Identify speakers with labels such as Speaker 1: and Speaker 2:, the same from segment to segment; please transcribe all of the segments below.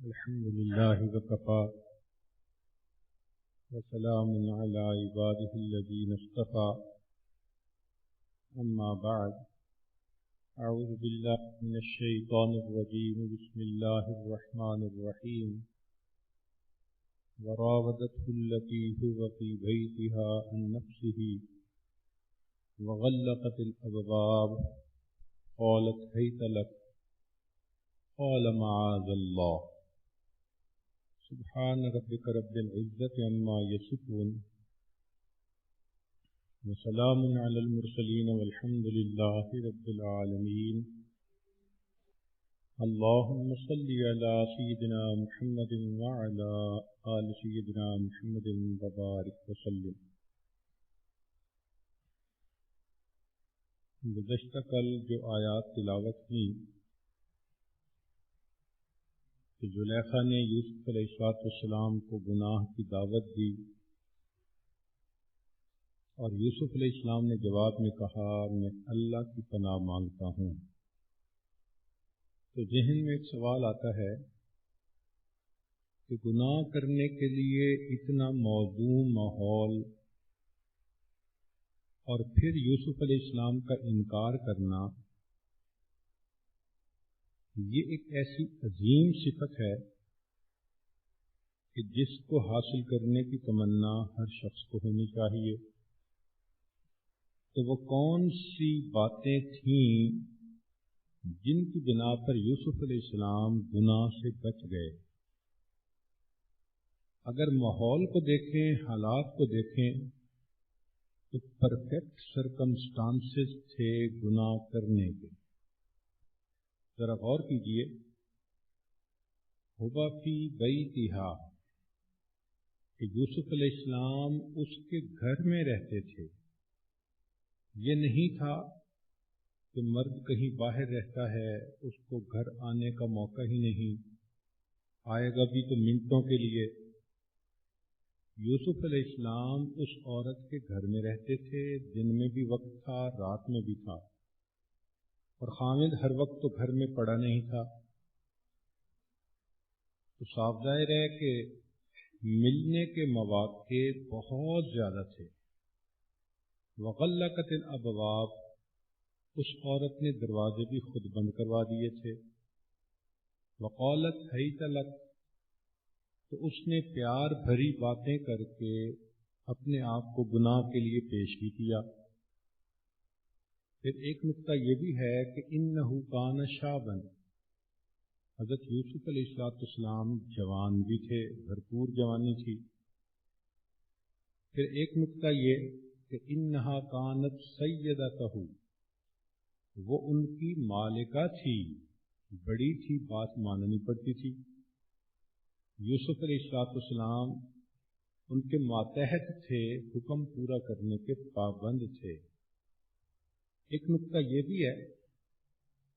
Speaker 1: الحمد لله وكفى وسلام على عباده الذين اصطفى أما بعد أعوذ بالله من الشيطان الرجيم بسم الله الرحمن الرحيم وراودته التي هو في بيتها عن نفسه وغلقت الأبواب قالت هيت لك قال معاذ الله سبحان ربك رب العزة عما يصفون وسلام على المرسلين والحمد لله رب العالمين اللهم صل على سيدنا محمد وعلى آل سيدنا محمد وبارك وسلم. گزشتہ کل جو آیات تلاوت کی کہ زلیخا نے یوسف علیہ السلام کو گناہ کی دعوت دی اور یوسف علیہ السلام نے جواب میں کہا میں اللہ کی پناہ مانگتا ہوں، تو ذہن میں ایک سوال آتا ہے کہ گناہ کرنے کے لیے اتنا موزوں ماحول اور پھر یوسف علیہ السلام کا انکار کرنا، یہ ایک ایسی عظیم صفت ہے کہ جس کو حاصل کرنے کی تمنا ہر شخص کو ہونی چاہیے. تو وہ کون سی باتیں تھیں جن کی بنا پر یوسف علیہ السلام گناہ سے بچ گئے؟ اگر ماحول کو دیکھیں، حالات کو دیکھیں تو پرفیکٹ سرکمسٹانسز تھے گناہ کرنے کے. ذرا غور کیجئے، ہوا فی بیتہا کہ یوسف علیہ السلام اس کے گھر میں رہتے تھے. یہ نہیں تھا کہ مرد کہیں باہر رہتا ہے، اس کو گھر آنے کا موقع ہی نہیں، آئے گا بھی تو منٹوں کے لیے. یوسف علیہ السلام اس عورت کے گھر میں رہتے تھے، دن میں بھی وقت تھا، رات میں بھی تھا، اور خامد ہر وقت تو گھر میں پڑا نہیں تھا. تو صاف ظاہر ہے کہ ملنے کے مواقع بہت زیادہ تھے. وغلقت الابواب، اس عورت نے دروازے بھی خود بند کروا دیے تھے. وقالت حیت لک، تو اس نے پیار بھری باتیں کر کے اپنے آپ کو گناہ کے لیے پیش بھی کیا. پھر ایک نقطہ یہ بھی ہے کہ انہ کان شابا، حضرت یوسف علیہ السلام جوان بھی تھے، بھرپور جوانی تھی. پھر ایک نقطہ یہ کہ انہا کانت سیدتہ، وہ ان کی مالکہ تھی، بڑی تھی، بات ماننی پڑتی تھی. یوسف علیہ السلام ان کے ماتحت تھے، حکم پورا کرنے کے پابند تھے. ایک نقطہ یہ بھی ہے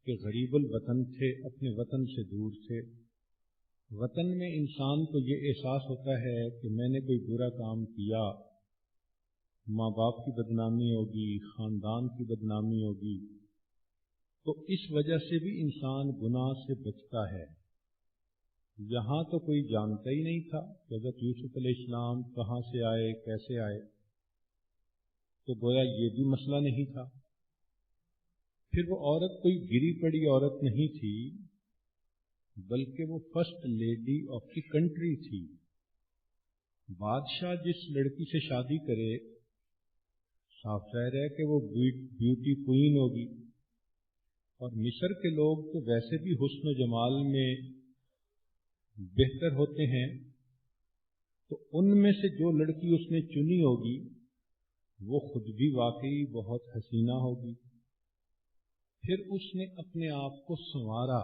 Speaker 1: کہ غریب الوطن تھے، اپنے وطن سے دور تھے. وطن میں انسان کو یہ احساس ہوتا ہے کہ میں نے کوئی برا کام کیا، ماں باپ کی بدنامی ہوگی، خاندان کی بدنامی ہوگی، تو اس وجہ سے بھی انسان گناہ سے بچتا ہے. یہاں تو کوئی جانتا ہی نہیں تھا کہ حضرت یوسف علیہ السلام کہاں سے آئے، کیسے آئے، تو گویا یہ بھی مسئلہ نہیں تھا. پھر وہ عورت کوئی گری پڑی عورت نہیں تھی، بلکہ وہ first lady of the country تھی. بادشاہ جس لڑکی سے شادی کرے، صاف ظاہر ہے کہ وہ بیوٹی کوئین ہوگی، اور مصر کے لوگ تو ویسے بھی حسن و جمال میں بہتر ہوتے ہیں، تو ان میں سے جو لڑکی اس نے چنی ہوگی وہ خود بھی واقعی بہت حسینہ ہوگی. پھر اس نے اپنے آپ کو سنوارا،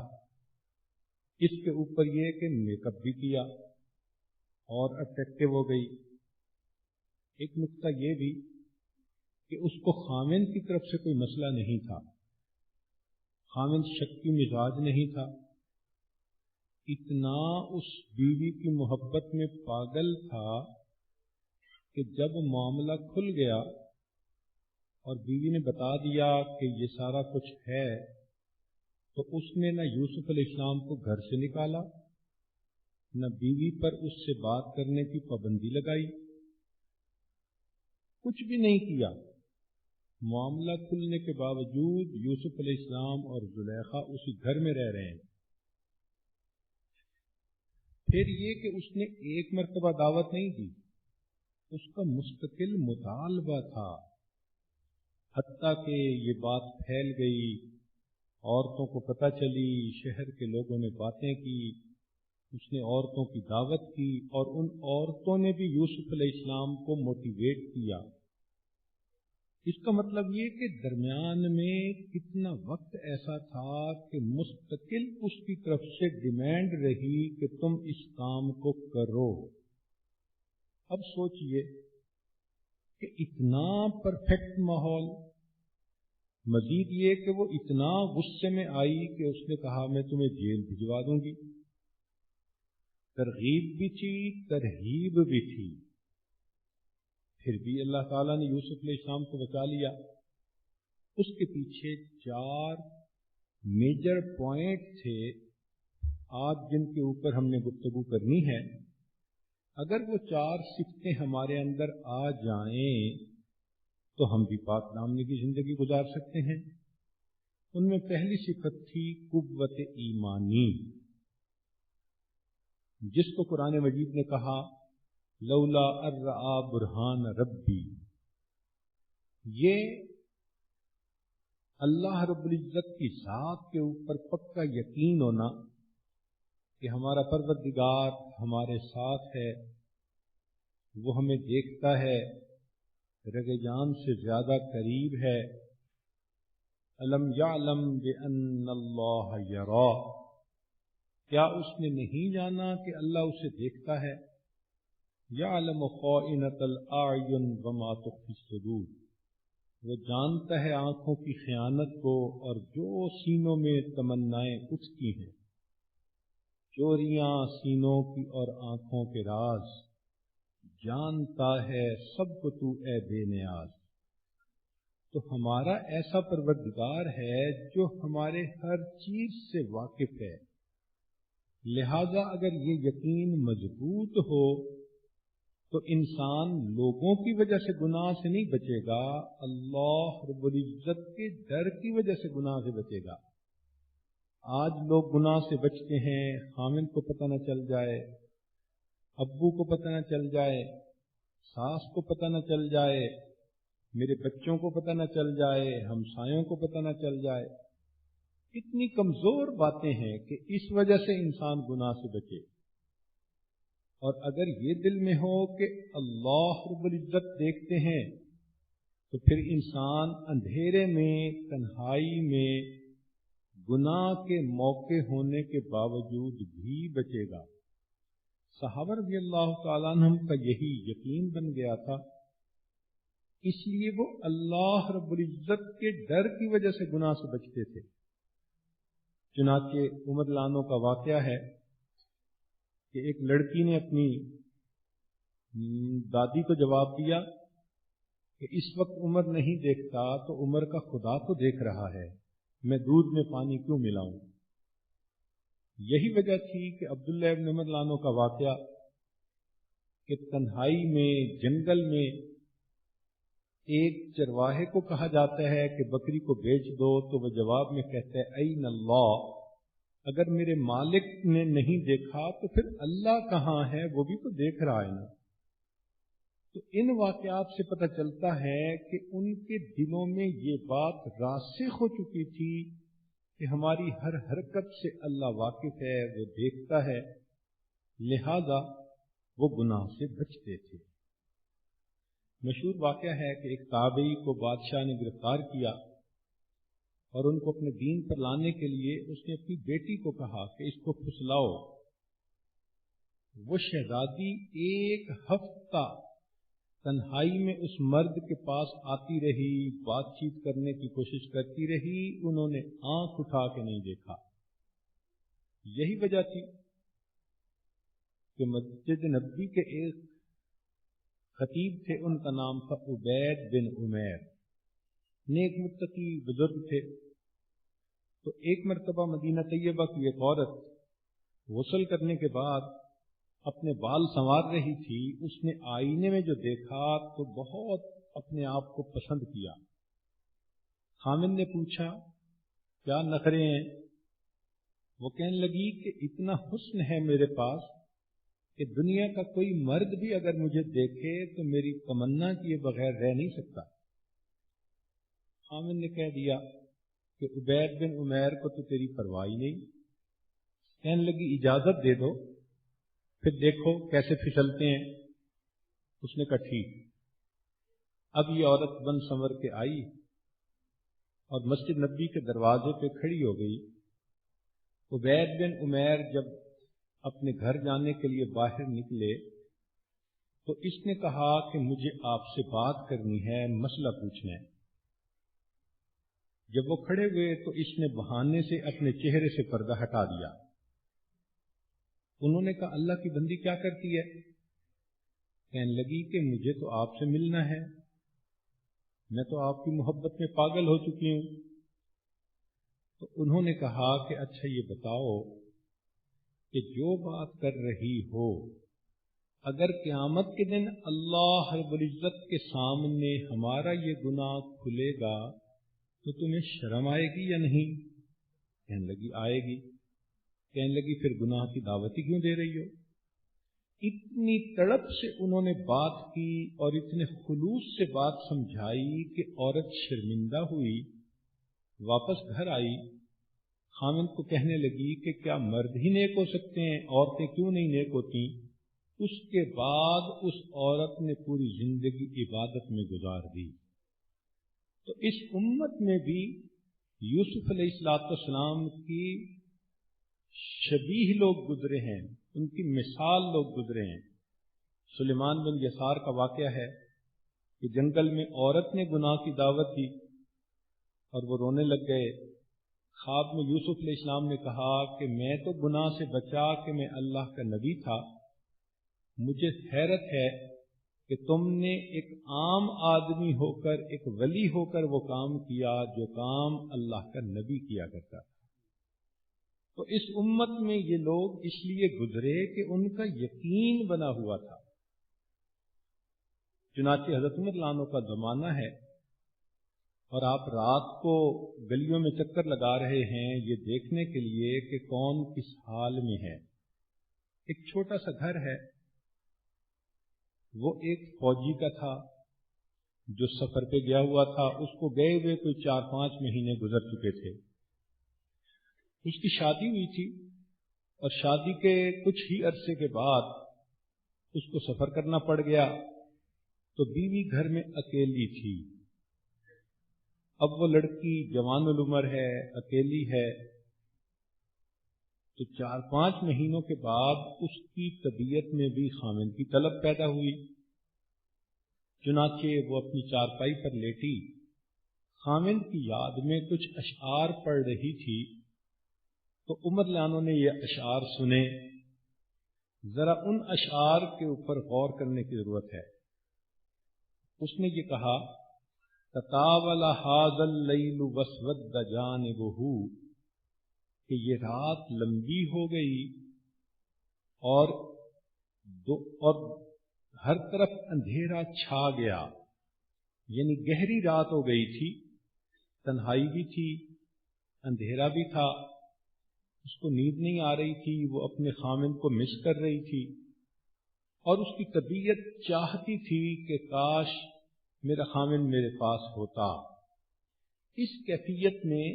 Speaker 1: اس کے اوپر یہ کہ میک اپ بھی کیا اور اٹریکٹیو ہو گئی. ایک نقطہ یہ بھی کہ اس کو خاوند کی طرف سے کوئی مسئلہ نہیں تھا، خاوند شکی مزاج نہیں تھا، اتنا اس بیوی کی محبت میں پاگل تھا کہ جب معاملہ کھل گیا اور بیوی نے بتا دیا کہ یہ سارا کچھ ہے، تو اس نے نہ یوسف علیہ السلام کو گھر سے نکالا نہ بیوی پر اس سے بات کرنے کی پابندی لگائی، کچھ بھی نہیں کیا۔ معاملہ کھلنے کے باوجود یوسف علیہ السلام اور زلیخا اسی گھر میں رہ رہے ہیں۔ پھر یہ کہ اس نے ایک مرتبہ دعوت نہیں دی، اس کا مستقل مطالبہ تھا، حتیٰ کہ یہ بات پھیل گئی، عورتوں کو پتہ چلی، شہر کے لوگوں نے باتیں کی، اس نے عورتوں کی دعوت کی، اور ان عورتوں نے بھی یوسف علیہ السلام کو موٹیویٹ کیا۔ اس کا مطلب یہ کہ درمیان میں کتنا وقت ایسا تھا کہ مستقل اس کی طرف سے ڈیمانڈ رہی کہ تم اس کام کو کرو۔ اب سوچئے کہ اتنا پرفیکٹ ماحول، مزید یہ کہ وہ اتنا غصے میں آئی کہ اس نے کہا میں تمہیں جیل بھجوا دوں گی۔ ترغیب بھی تھی، ترہیب بھی تھی، پھر بھی اللہ تعالیٰ نے یوسف علیہ السلام کو بچا لیا۔ اس کے پیچھے 4 میجر پوائنٹ تھے آج جن کے اوپر ہم نے گفتگو کرنی ہے۔ اگر وہ 4 صفتیں ہمارے اندر آ جائیں تو ہم بھی پاک دامنی کی زندگی گزار سکتے ہیں۔ ان میں پہلی صفت تھی قوت ایمانی، جس کو قرآن مجید نے کہا لولا ارآ برہان ربی۔ یہ اللہ رب العزت کی ذات کے اوپر پکا یقین ہونا کہ ہمارا پروردگار ہمارے ساتھ ہے، وہ ہمیں دیکھتا ہے، رگ جان سے زیادہ قریب ہے۔ الم یعلم بأن اللہ یرا، کیا اس نے نہیں جانا کہ اللہ اسے دیکھتا ہے؟ یعلم خائنۃ الاعین وما تخفی الصدور، وہ جانتا ہے آنکھوں کی خیانت کو اور جو سینوں میں تمنائیں اٹھتی ہیں، چوریاں سینوں کی اور آنکھوں کے راز جانتا ہے سب کو تو اے بے نیاز۔ تو ہمارا ایسا پروردگار ہے جو ہمارے ہر چیز سے واقف ہے، لہذا اگر یہ یقین مضبوط ہو تو انسان لوگوں کی وجہ سے گناہ سے نہیں بچے گا، اللہ رب العزت کے ڈر کی وجہ سے گناہ سے بچے گا۔ آج لوگ گناہ سے بچتے ہیں، خامن کو پتہ نہ چل جائے، ابو کو پتہ نہ چل جائے، ساس کو پتہ نہ چل جائے، میرے بچوں کو پتہ نہ چل جائے، ہمسایوں کو پتہ نہ چل جائے۔ کتنی کمزور باتیں ہیں کہ اس وجہ سے انسان گناہ سے بچے۔ اور اگر یہ دل میں ہو کہ اللہ رب العزت دیکھتے ہیں تو پھر انسان اندھیرے میں، تنہائی میں، گناہ کے موقع ہونے کے باوجود بھی بچے گا۔ صحابہ رضی اللہ تعالیٰ عنہم کا یہی یقین بن گیا تھا، اس لیے وہ اللہ رب العزت کے ڈر کی وجہ سے گناہ سے بچتے تھے۔ چنانچہ عمر لانوں کا واقعہ ہے کہ ایک لڑکی نے اپنی دادی کو جواب دیا کہ اس وقت عمر نہیں دیکھتا تو عمر کا خدا تو دیکھ رہا ہے، میں دودھ میں پانی کیوں ملاؤں؟ یہی وجہ تھی کہ عبداللہ ابن عمر لانوں کا واقعہ کہ تنہائی میں، جنگل میں ایک چرواہے کو کہا جاتا ہے کہ بکری کو بیچ دو تو وہ جواب میں کہتا ہے این اللہ، اگر میرے مالک نے نہیں دیکھا تو پھر اللہ کہاں ہے، وہ بھی تو دیکھ رہا ہے نا۔ تو ان واقعات سے پتہ چلتا ہے کہ ان کے دلوں میں یہ بات راسخ ہو چکی تھی کہ ہماری ہر حرکت سے اللہ واقف ہے، وہ دیکھتا ہے، لہذا وہ گناہ سے بچتے تھے۔ مشہور واقعہ ہے کہ ایک تابعی کو بادشاہ نے گرفتار کیا اور ان کو اپنے دین پر لانے کے لیے اس نے اپنی بیٹی کو کہا کہ اس کو پھسلاؤ۔ وہ شہزادی 1 ہفتہ تنہائی میں اس مرد کے پاس آتی رہی، بات چیت کرنے کی کوشش کرتی رہی، انہوں نے آنکھ اٹھا کے نہیں دیکھا۔ یہی وجہ تھی کہ مسجد نبوی کے ایک خطیب تھے، ان کا نام تھا عبید بن عمیر، نیک متقی بزرگ تھے۔ تو ایک مرتبہ مدینہ طیبہ کی ایک عورت غسل کرنے کے بعد اپنے بال سنوار رہی تھی، اس نے آئینے میں جو دیکھا تو بہت اپنے آپ کو پسند کیا۔ خامن نے پوچھا کیا نخرے ہیں؟ وہ کہنے لگی کہ اتنا حسن ہے میرے پاس کہ دنیا کا کوئی مرد بھی اگر مجھے دیکھے تو میری تمنا کیے بغیر رہ نہیں سکتا۔ خامن نے کہہ دیا کہ عبید بن عمیر کو تو تیری پرواہ ہی نہیں۔ کہنے لگی اجازت دے دو پھر دیکھو کیسے پھسلتے ہیں۔ اس نے کہا ٹھیک۔ اب یہ عورت بن سنور کے آئی اور مسجد نبی کے دروازے پہ کھڑی ہو گئی۔ عبید بن عمیر جب اپنے گھر جانے کے لیے باہر نکلے تو اس نے کہا کہ مجھے آپ سے بات کرنی ہے، مسئلہ پوچھنا ہے۔ جب وہ کھڑے ہوئے تو اس نے بہانے سے اپنے چہرے سے پردہ ہٹا دیا۔ انہوں نے کہا اللہ کی بندی کیا کرتی ہے؟ کہنے لگی کہ مجھے تو آپ سے ملنا ہے، میں تو آپ کی محبت میں پاگل ہو چکی ہوں۔ تو انہوں نے کہا کہ اچھا یہ بتاؤ کہ جو بات کر رہی ہو اگر قیامت کے دن اللہ رب العزت کے سامنے ہمارا یہ گناہ کھلے گا تو تمہیں شرم آئے گی یا نہیں؟ کہنے لگی آئے گی۔ کہنے لگی پھر گناہ کی دعوت ہی کیوں دے رہی ہو؟ اتنی تڑپ سے انہوں نے بات کی اور اتنے خلوص سے بات سمجھائی کہ عورت شرمندہ ہوئی، واپس گھر آئی، خامن کو کہنے لگی کہ کیا مرد ہی نیک ہو سکتے ہیں، عورتیں کیوں نہیں نیک ہوتی؟ اس کے بعد اس عورت نے پوری زندگی عبادت میں گزار دی۔ تو اس امت میں بھی یوسف علیہ السلام کی شبیہ لوگ گزرے ہیں، ان کی مثال لوگ گزرے ہیں۔ سلیمان بن یسار کا واقعہ ہے کہ جنگل میں عورت نے گناہ کی دعوت دی اور وہ رونے لگ گئے۔ خواب میں یوسف علیہ السلام نے کہا کہ میں تو گناہ سے بچا کہ میں اللہ کا نبی تھا، مجھے حیرت ہے کہ تم نے ایک عام آدمی ہو کر، ایک ولی ہو کر وہ کام کیا جو کام اللہ کا نبی کیا کرتا تھا۔ تو اس امت میں یہ لوگ اس لیے گزرے کہ ان کا یقین بنا ہوا تھا۔ چنانچہ حضرت عمر رضی اللہ عنہ کا زمانہ ہے اور آپ رات کو گلیوں میں چکر لگا رہے ہیں یہ دیکھنے کے لیے کہ کون کس حال میں ہے۔ ایک چھوٹا سا گھر ہے، وہ ایک فوجی کا تھا جو سفر پہ گیا ہوا تھا، اس کو گئے ہوئے کوئی 4-5 مہینے گزر چکے تھے۔ اس کی شادی ہوئی تھی اور شادی کے کچھ ہی عرصے کے بعد اس کو سفر کرنا پڑ گیا، تو بیوی گھر میں اکیلی تھی۔ اب وہ لڑکی جوان العمر ہے، اکیلی ہے، تو 4-5 مہینوں کے بعد اس کی طبیعت میں بھی خامن کی طلب پیدا ہوئی۔ چنانچہ وہ اپنی چارپائی پر لیٹی، خامن کی یاد میں کچھ اشعار پڑھ رہی تھی، تو عمر رضی اللہ عنہ نے یہ اشعار سنے۔ ذرا ان اشعار کے اوپر غور کرنے کی ضرورت ہے۔ اس نے یہ کہا تطاول ھذا اللیل واسود جانبہ، کہ یہ رات لمبی ہو گئی اور ہر طرف اندھیرا چھا گیا، یعنی گہری رات ہو گئی تھی، تنہائی بھی تھی، اندھیرا بھی تھا، اس کو نیند نہیں آ رہی تھی، وہ اپنے خامن کو مس کر رہی تھی اور اس کی طبیعت چاہتی تھی کہ کاش میرا خامن میرے پاس ہوتا۔ اس کیفیت میں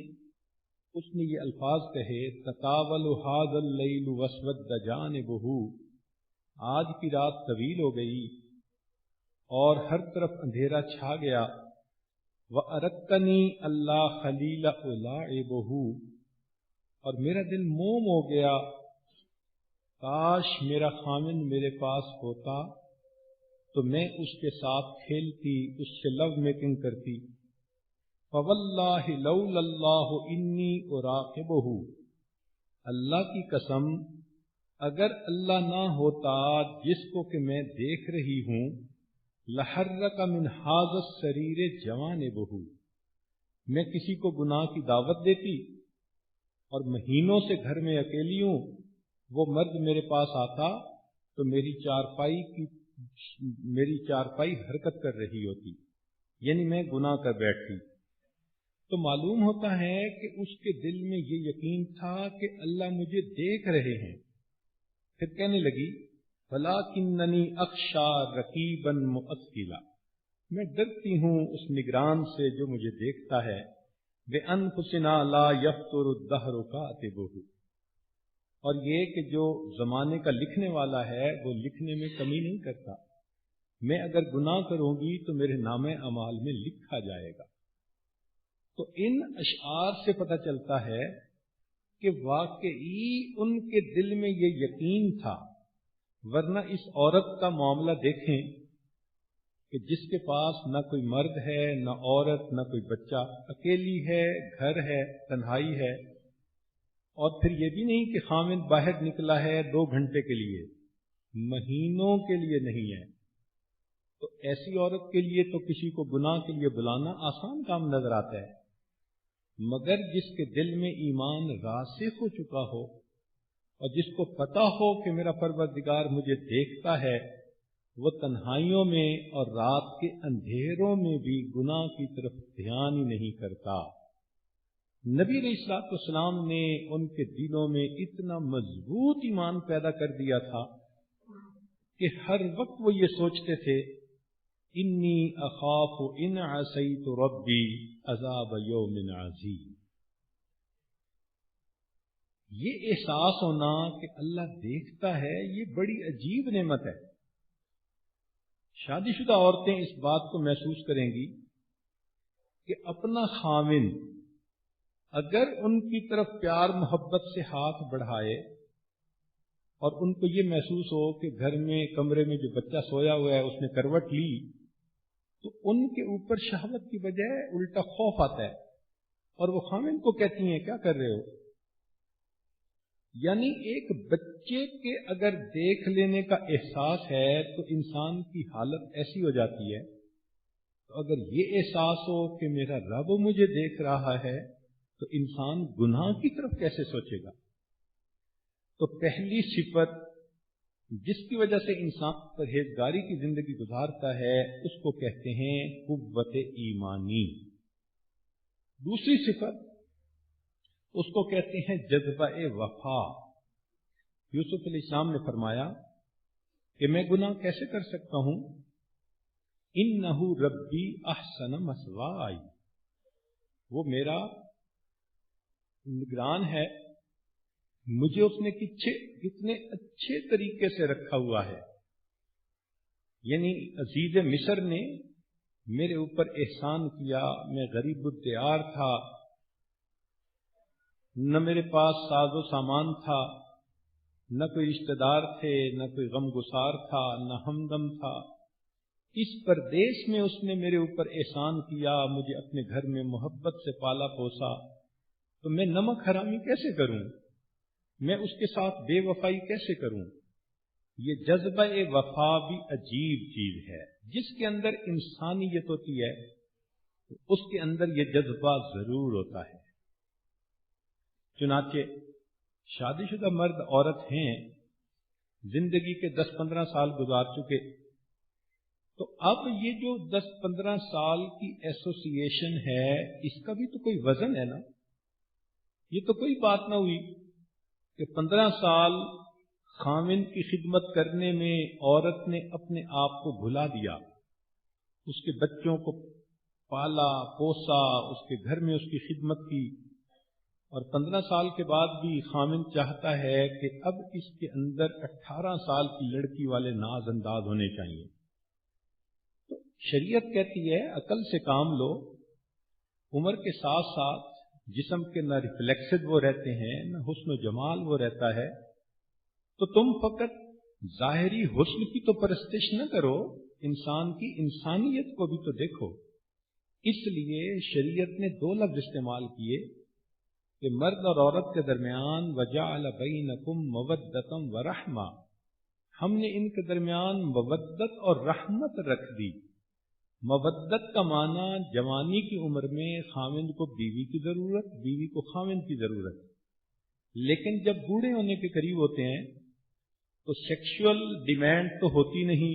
Speaker 1: اس نے یہ الفاظ کہے تطاول ھذا اللیل واسود جانبہ، آج کی رات طویل ہو گئی اور ہر طرف اندھیرا چھا گیا، وَأَرَدْتَنِي أَلَّا خَلِيلَ أُلَاعِبَهُ، اور میرا دل موم ہو گیا، کاش میرا خامن میرے پاس ہوتا تو میں اس کے ساتھ کھیلتی، اس سے لو میکنگ کرتی۔ فَوَاللَّهِ لَوْلَا اللَّهُ إِنِّي أُرَاقِبُهُ، اللہ کی قسم اگر اللہ نہ ہوتا جس کو کہ میں دیکھ رہی ہوں، لَحَرَّكَ مِنْ هَذَا السَّرِيرِ جَوَانِبُهُ، میں کسی کو گناہ کی دعوت دیتی اور مہینوں سے گھر میں اکیلی ہوں، وہ مرد میرے پاس آتا تو میری چارپائی حرکت کر رہی ہوتی، یعنی میں گناہ کر بیٹھتی، تو معلوم ہوتا ہے کہ اس کے دل میں یہ یقین تھا کہ اللہ مجھے دیکھ رہے ہیں۔ پھر کہنے لگی وَلَٰكِنَّنِي أَخْشَىٰ رَقِيبًا مُؤَصِّلًا، میں ڈرتی ہوں اس نگران سے جو مجھے دیکھتا ہے، بِأَنفُسِنَا لَا يَفْطُرُ الدَّهْرُ كَاتِبُهُ، اور یہ کہ جو زمانے کا لکھنے والا ہے وہ لکھنے میں کمی نہیں کرتا، میں اگر گناہ کروں گی تو میرے نام اعمال میں لکھا جائے گا۔ تو ان اشعار سے پتہ چلتا ہے کہ واقعی ان کے دل میں یہ یقین تھا، ورنہ اس عورت کا معاملہ دیکھیں کہ جس کے پاس نہ کوئی مرد ہے، نہ عورت، نہ کوئی بچہ، اکیلی ہے، گھر ہے، تنہائی ہے، اور پھر یہ بھی نہیں کہ خامد باہر نکلا ہے 2 گھنٹے کے لیے، مہینوں کے لیے نہیں ہے، تو ایسی عورت کے لیے تو کسی کو گناہ کے لیے بلانا آسان کام نظر آتا ہے، مگر جس کے دل میں ایمان راسخ ہو چکا ہو اور جس کو پتا ہو کہ میرا پروردگار مجھے دیکھتا ہے، وہ تنہائیوں میں اور رات کے اندھیروں میں بھی گناہ کی طرف دھیان ہی نہیں کرتا۔ نبی علیہ الصلوۃ والسلام نے ان کے دلوں میں اتنا مضبوط ایمان پیدا کر دیا تھا کہ ہر وقت وہ یہ سوچتے تھے انی اخاف ان عصیت ربی عذاب یوم عظیم۔ یہ احساس ہونا کہ اللہ دیکھتا ہے، یہ بڑی عجیب نعمت ہے۔ شادی شدہ عورتیں اس بات کو محسوس کریں گی کہ اپنا خاوند اگر ان کی طرف پیار محبت سے ہاتھ بڑھائے اور ان کو یہ محسوس ہو کہ گھر میں کمرے میں جو بچہ سویا ہوا ہے اس نے کروٹ لی، تو ان کے اوپر شہوت کی بجائے الٹا خوف آتا ہے، اور وہ خاوند کو کہتی ہیں کیا کر رہے ہو؟ یعنی ایک بچے کے اگر دیکھ لینے کا احساس ہے تو انسان کی حالت ایسی ہو جاتی ہے، تو اگر یہ احساس ہو کہ میرا رب مجھے دیکھ رہا ہے تو انسان گناہ کی طرف کیسے سوچے گا؟ تو پہلی صفت جس کی وجہ سے انسان پرہیزگاری کی زندگی گزارتا ہے اس کو کہتے ہیں قوت ایمانی۔ دوسری صفت اس کو کہتے ہیں جذبہ وفا۔ یوسف علیہ السلام نے فرمایا کہ میں گناہ کیسے کر سکتا ہوں؟ انہ ربی احسن مثوائی، وہ میرا نگران ہے، مجھے اس نے کتنے اچھے طریقے سے رکھا ہوا ہے۔ یعنی عزیز مصر نے میرے اوپر احسان کیا، میں غریب الدیار تھا، نہ میرے پاس ساز و سامان تھا، نہ کوئی رشتہ دار تھے، نہ کوئی غم گسار تھا، نہ ہمدم تھا۔ اس پردیس میں اس نے میرے اوپر احسان کیا، مجھے اپنے گھر میں محبت سے پالا پوسا، تو میں نمک حرامی کیسے کروں؟ میں اس کے ساتھ بے وفائی کیسے کروں؟ یہ جذبہ وفا بھی عجیب چیز ہے۔ جس کے اندر انسانیت ہوتی ہے اس کے اندر یہ جذبہ ضرور ہوتا ہے۔ چنانچہ شادی شدہ مرد عورت ہیں، زندگی کے 10-15 سال گزار چکے، تو اب یہ جو 10-15 سال کی ایسوسیشن ہے اس کا بھی تو کوئی وزن ہے نا۔ یہ تو کوئی بات نہ ہوئی کہ 15 سال خاوند کی خدمت کرنے میں عورت نے اپنے آپ کو بھلا دیا، اس کے بچوں کو پالا پوسا، اس کے گھر میں اس کی خدمت کی، اور 15 سال کے بعد بھی خاوند چاہتا ہے کہ اب اس کے اندر 18 سال کی لڑکی والے ناز انداز ہونے چاہیے۔ تو شریعت کہتی ہے عقل سے کام لو، عمر کے ساتھ ساتھ جسم کے نہ ریفلیکسڈ وہ رہتے ہیں، نہ حسن و جمال وہ رہتا ہے، تو تم فقط ظاہری حسن کی تو پرستش نہ کرو، انسان کی انسانیت کو بھی تو دیکھو۔ اس لیے شریعت نے 2 لفظ استعمال کیے کہ مرد اور عورت کے درمیان وَجَعَلَ بَيْنَكُمْ مَوَدَّةً وَرَحْمَةً، ہم نے ان کے درمیان مودت اور رحمت رکھ دی۔ مودت کا معنی جوانی کی عمر میں خاوند کو بیوی کی ضرورت، بیوی کو خاوند کی ضرورت، لیکن جب بوڑھے ہونے کے قریب ہوتے ہیں تو سیکشول ڈیمانڈ تو ہوتی نہیں.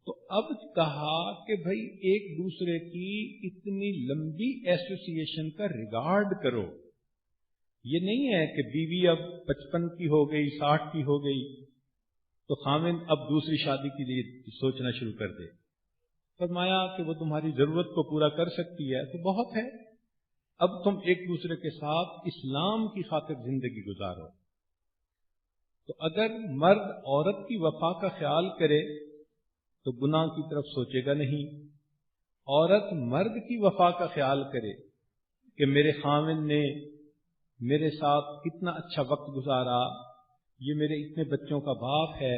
Speaker 1: تو اب کہا کہ بھائی ایک دوسرے کی اتنی لمبی ایسوسیشن کا ریگارڈ کرو. یہ نہیں ہے کہ بیوی اب 55 کی ہو گئی 60 کی ہو گئی تو خاوند اب دوسری شادی کے لیے سوچنا شروع کر دے. فرمایا کہ وہ تمہاری ضرورت کو پورا کر سکتی ہے تو بہت ہے. اب تم ایک دوسرے کے ساتھ اسلام کی خاطر زندگی گزارو. تو اگر مرد عورت کی وفا کا خیال کرے تو گناہ کی طرف سوچے گا نہیں. عورت مرد کی وفا کا خیال کرے کہ میرے خاوند نے میرے ساتھ کتنا اچھا وقت گزارا، یہ میرے اتنے بچوں کا باپ ہے،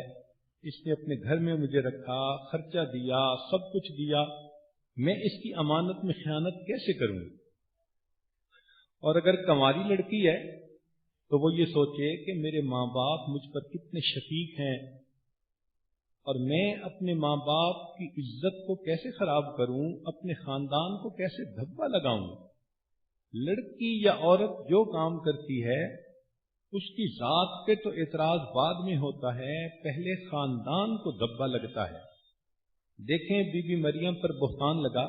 Speaker 1: اس نے اپنے گھر میں مجھے رکھا، خرچہ دیا، سب کچھ دیا، میں اس کی امانت میں خیانت کیسے کروں؟ اور اگر کنواری لڑکی ہے تو وہ یہ سوچے کہ میرے ماں باپ مجھ پر کتنے شفیق ہیں اور میں اپنے ماں باپ کی عزت کو کیسے خراب کروں، اپنے خاندان کو کیسے دھبا لگاؤں. لڑکی یا عورت جو کام کرتی ہے اس کی ذات پہ تو اعتراض بعد میں ہوتا ہے، پہلے خاندان کو دھبا لگتا ہے. دیکھیں بی بی مریم پر بہتان لگا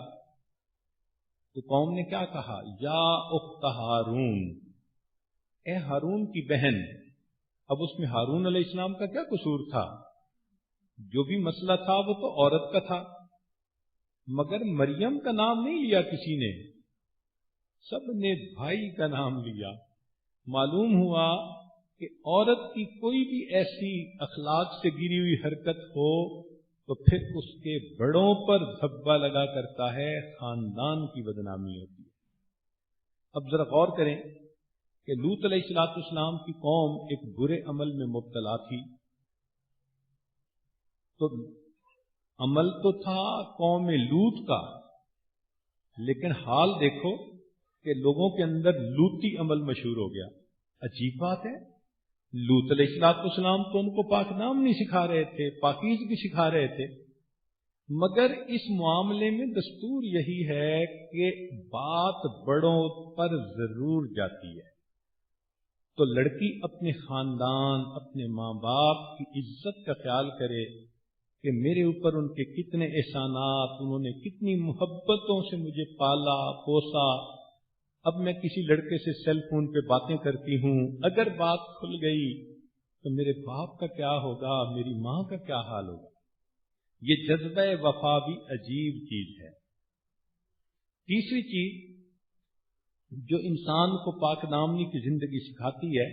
Speaker 1: تو قوم نے کیا کہا؟ یا اخت ہارون، اے ہارون کی بہن. اب اس میں ہارون علیہ السلام کا کیا قصور تھا؟ جو بھی مسئلہ تھا وہ تو عورت کا تھا، مگر مریم کا نام نہیں لیا کسی نے، سب نے بھائی کا نام لیا. معلوم ہوا کہ عورت کی کوئی بھی ایسی اخلاق سے گری ہوئی حرکت ہو تو پھر اس کے بڑوں پر دھبا لگا کرتا ہے، خاندان کی بدنامی ہوتی ہے. اب ذرا غور کریں کہ لوط علیہ السلام کی قوم ایک برے عمل میں مبتلا تھی. تو عمل تو تھا قوم لوط کا، لیکن حال دیکھو کہ لوگوں کے اندر لوطی عمل مشہور ہو گیا. عجیب بات ہے، لوط علیہ السلام تو ان کو پاک نام نہیں سکھا رہے تھے، پاکیزگی سکھا رہے تھے، مگر اس معاملے میں دستور یہی ہے کہ بات بڑوں پر ضرور جاتی ہے. تو لڑکی اپنے خاندان، اپنے ماں باپ کی عزت کا خیال کرے کہ میرے اوپر ان کے کتنے احسانات، انہوں نے کتنی محبتوں سے مجھے پالا پوسا. اب میں کسی لڑکے سے سیل فون پہ باتیں کرتی ہوں، اگر بات کھل گئی تو میرے باپ کا کیا ہوگا، میری ماں کا کیا حال ہوگا. یہ جذبہ وفا بھی عجیب چیز ہے. تیسری چیز جو انسان کو پاک دامنی کی زندگی سکھاتی ہے،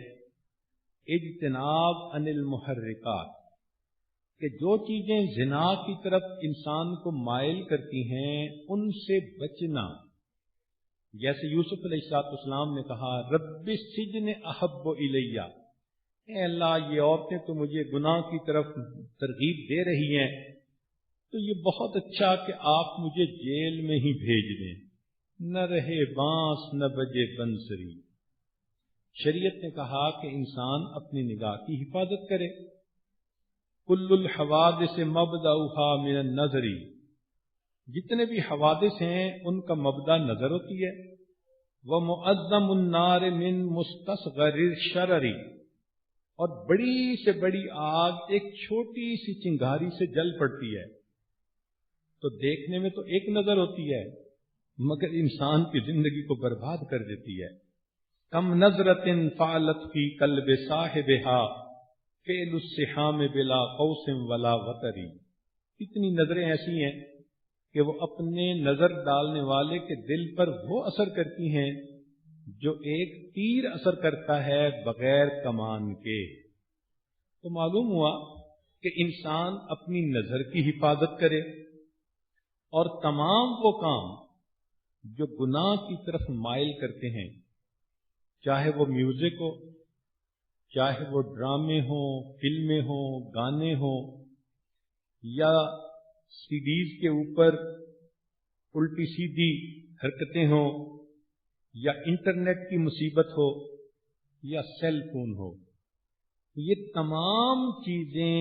Speaker 1: اجتناب عن المحرکات، کہ جو چیزیں زنا کی طرف انسان کو مائل کرتی ہیں ان سے بچنا. جیسے یوسف علیہ السلام نے کہا رب السجن احب الیہ، اے اللہ یہ عورتیں تو مجھے گناہ کی طرف ترغیب دے رہی ہیں تو یہ بہت اچھا کہ آپ مجھے جیل میں ہی بھیج دیں، نہ رہے بانس نہ بجے بنسری. شریعت نے کہا کہ انسان اپنی نگاہ کی حفاظت کرے. کل الحوادث مبدأها من النظر، جتنے بھی حوادث ہیں ان کا مبدا نظر ہوتی ہے. ومعظم النار من مستصغر الشرر، اور بڑی سے بڑی آگ ایک چھوٹی سی چنگاری سے جل پڑتی ہے. تو دیکھنے میں تو ایک نظر ہوتی ہے مگر انسان کی زندگی کو برباد کر دیتی ہے. کم نظرت فعلت فی قلب صاحبها فعل السحام بلا قوس ولا وتری. کتنی نظریں ایسی ہیں کہ وہ اپنے نظر ڈالنے والے کے دل پر وہ اثر کرتی ہیں جو ایک تیر اثر کرتا ہے بغیر کمان کے. تو معلوم ہوا کہ انسان اپنی نظر کی حفاظت کرے اور تمام وہ کام جو گناہ کی طرف مائل کرتے ہیں، چاہے وہ میوزک ہو، چاہے وہ ڈرامے ہوں، فلمیں ہوں، گانے ہوں، یا سیڈیز کے اوپر الٹی سیدھی حرکتیں ہوں، یا انٹرنیٹ کی مصیبت ہو، یا سیل فون ہو. یہ تمام چیزیں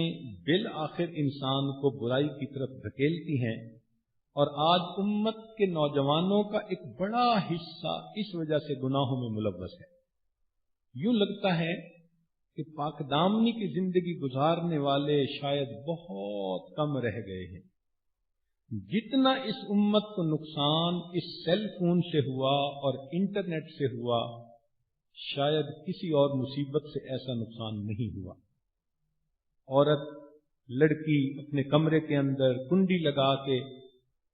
Speaker 1: بالآخر انسان کو برائی کی طرف دھکیلتی ہیں، اور آج امت کے نوجوانوں کا ایک بڑا حصہ اس وجہ سے گناہوں میں ملوث ہے. یوں لگتا ہے کہ پاک دامنی کی زندگی گزارنے والے شاید بہت کم رہ گئے ہیں۔ جتنا اس امت کو نقصان اس سیل فون سے ہوا اور انٹرنیٹ سے ہوا، شاید کسی اور مصیبت سے ایسا نقصان نہیں ہوا۔ عورت، لڑکی اپنے کمرے کے اندر کنڈی لگا کے،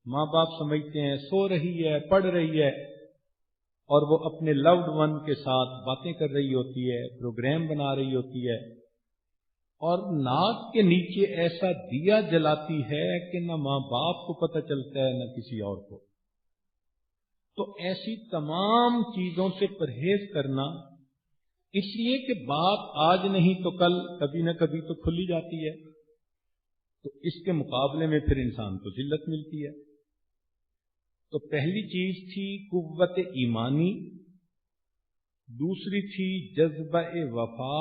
Speaker 1: ماں باپ سمجھتے ہیں سو رہی ہے، پڑھ رہی ہے، اور وہ اپنے لوڈ ون کے ساتھ باتیں کر رہی ہوتی ہے، پروگرام بنا رہی ہوتی ہے، اور ناک کے نیچے ایسا دیا جلاتی ہے کہ نہ ماں باپ کو پتہ چلتا ہے نہ کسی اور کو۔ تو ایسی تمام چیزوں سے پرہیز کرنا، اس لیے کہ بات آج نہیں تو کل، کبھی نہ کبھی تو کھلی جاتی ہے، تو اس کے مقابلے میں پھر انسان کو ذلت ملتی ہے۔ تو پہلی چیز تھی قوت ایمانی، دوسری تھی جذبہ وفا،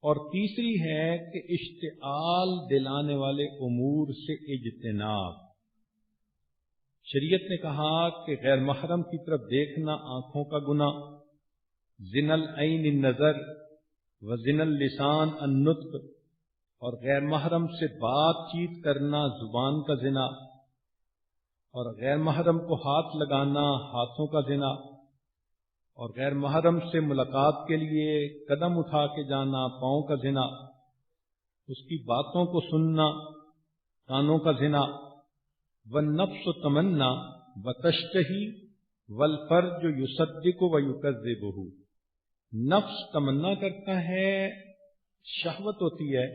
Speaker 1: اور تیسری ہے کہ اشتعال دلانے والے امور سے اجتناب۔ شریعت نے کہا کہ غیر محرم کی طرف دیکھنا آنکھوں کا گناہ، زنا العین النظر و زنا اللسان النطق، اور غیر محرم سے بات چیت کرنا زبان کا زنا، اور غیر محرم کو ہاتھ لگانا ہاتھوں کا زنا، اور غیر محرم سے ملاقات کے لیے قدم اٹھا کے جانا پاؤں کا زنا، اس کی باتوں کو سننا کانوں کا زنا، والنفس تمنا وتشتہی والفرج یصدق ویکذبہ، نفس تمنا کرتا ہے، شہوت ہوتی ہے،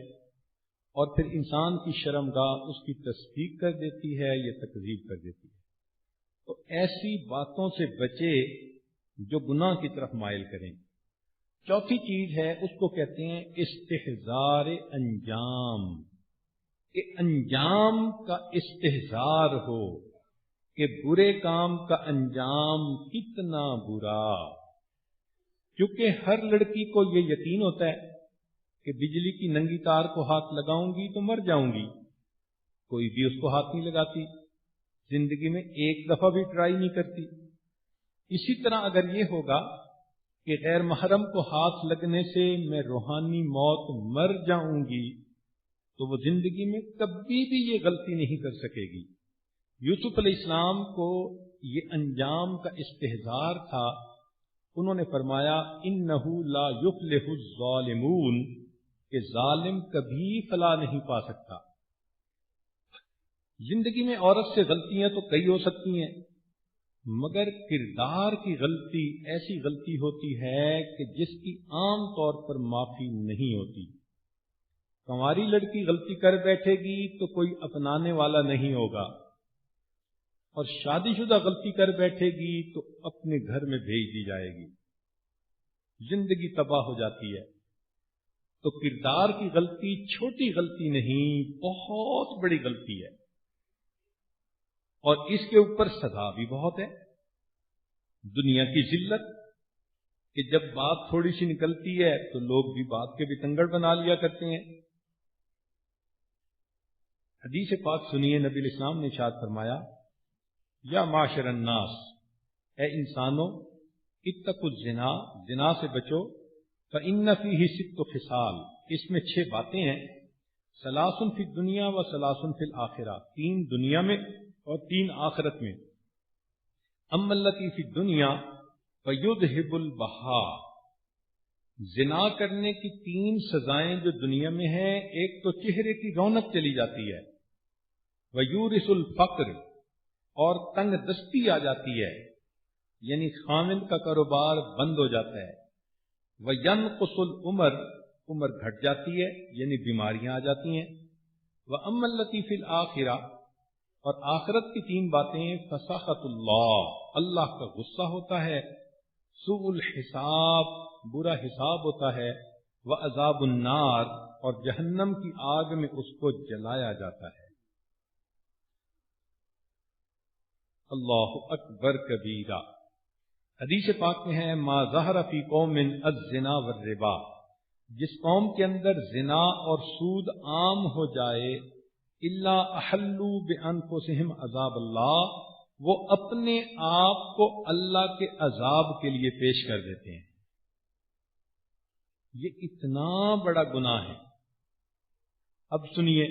Speaker 1: اور پھر انسان کی شرمگاہ اس کی تصدیق کر دیتی ہے یا تکذیب کر دیتی ہے۔ تو ایسی باتوں سے بچے جو گناہ کی طرف مائل کریں۔ چوتھی چیز ہے، اس کو کہتے ہیں استحضار انجام، کہ انجام کا استحضار ہو کہ برے کام کا انجام کتنا برا۔ کیونکہ ہر لڑکی کو یہ یقین ہوتا ہے کہ بجلی کی ننگی تار کو ہاتھ لگاؤں گی تو مر جاؤں گی، کوئی بھی اس کو ہاتھ نہیں لگاتی، زندگی میں ایک دفعہ بھی ٹرائی نہیں کرتی۔ اسی طرح اگر یہ ہوگا کہ غیر محرم کو ہاتھ لگنے سے میں روحانی موت مر جاؤں گی، تو وہ زندگی میں کبھی بھی یہ غلطی نہیں کر سکے گی۔ یوسف علیہ السلام کو یہ انجام کا استحضار تھا۔ انہوں نے فرمایا انہ لا یفلح الظالمون، کہ ظالم کبھی فلاح نہیں پا سکتا۔ زندگی میں عورت سے غلطیاں تو کئی ہو سکتی ہیں، مگر کردار کی غلطی ایسی غلطی ہوتی ہے کہ جس کی عام طور پر معافی نہیں ہوتی۔ کنواری لڑکی غلطی کر بیٹھے گی تو کوئی اپنانے والا نہیں ہوگا، اور شادی شدہ غلطی کر بیٹھے گی تو اپنے گھر میں بھیج دی جائے گی، زندگی تباہ ہو جاتی ہے۔ تو کردار کی غلطی چھوٹی غلطی نہیں، بہت بڑی غلطی ہے، اور اس کے اوپر سزا بھی بہت ہے۔ دنیا کی ذلت، کہ جب بات تھوڑی سی نکلتی ہے تو لوگ بھی بات کے بتنگڑ بنا لیا کرتے ہیں۔ حدیث پاک سنیے، نبی علیہ السلام نے ارشاد فرمایا یا معاشر الناس، اے انسانوں، اتقوا الزنا، زنا سے بچو، فإن فیہ ست خصال، اس میں 6 باتیں ہیں، ثلاث فی الدنیا و ثلاث فی الآخرہ، 3 دنیا میں اور 3 آخرت میں۔ اما التی فی الدنیا فیذھب البہاء، زنا کرنے کی 3 سزائیں جو دنیا میں ہیں، ایک تو چہرے کی رونق چلی جاتی ہے، ویورث الفقر، اور تنگ دستی آ جاتی ہے، یعنی خامد کا کاروبار بند ہو جاتا ہے، وینقص العمر، عمر گھٹ جاتی ہے یعنی بیماریاں آ جاتی ہیں، واما التی فی الآخرہ، اور آخرت کی 3 باتیں، فسخط اللہ، اللہ کا غصہ ہوتا ہے، سوء الحساب، برا حساب ہوتا ہے، وعذاب النار، اور جہنم کی آگ میں اس کو جلایا جاتا ہے۔ اللہ اکبر کبیرہ۔ حدیث پاک میں ہے ما ظہر فی قوم الزنا والربا، جس قوم کے اندر زنا اور سود عام ہو جائے، الا احلوا بانفسہم عذاب اللہ، وہ اپنے آپ کو اللہ کے عذاب کے لیے پیش کر دیتے ہیں۔ یہ اتنا بڑا گناہ ہے۔ اب سنیے،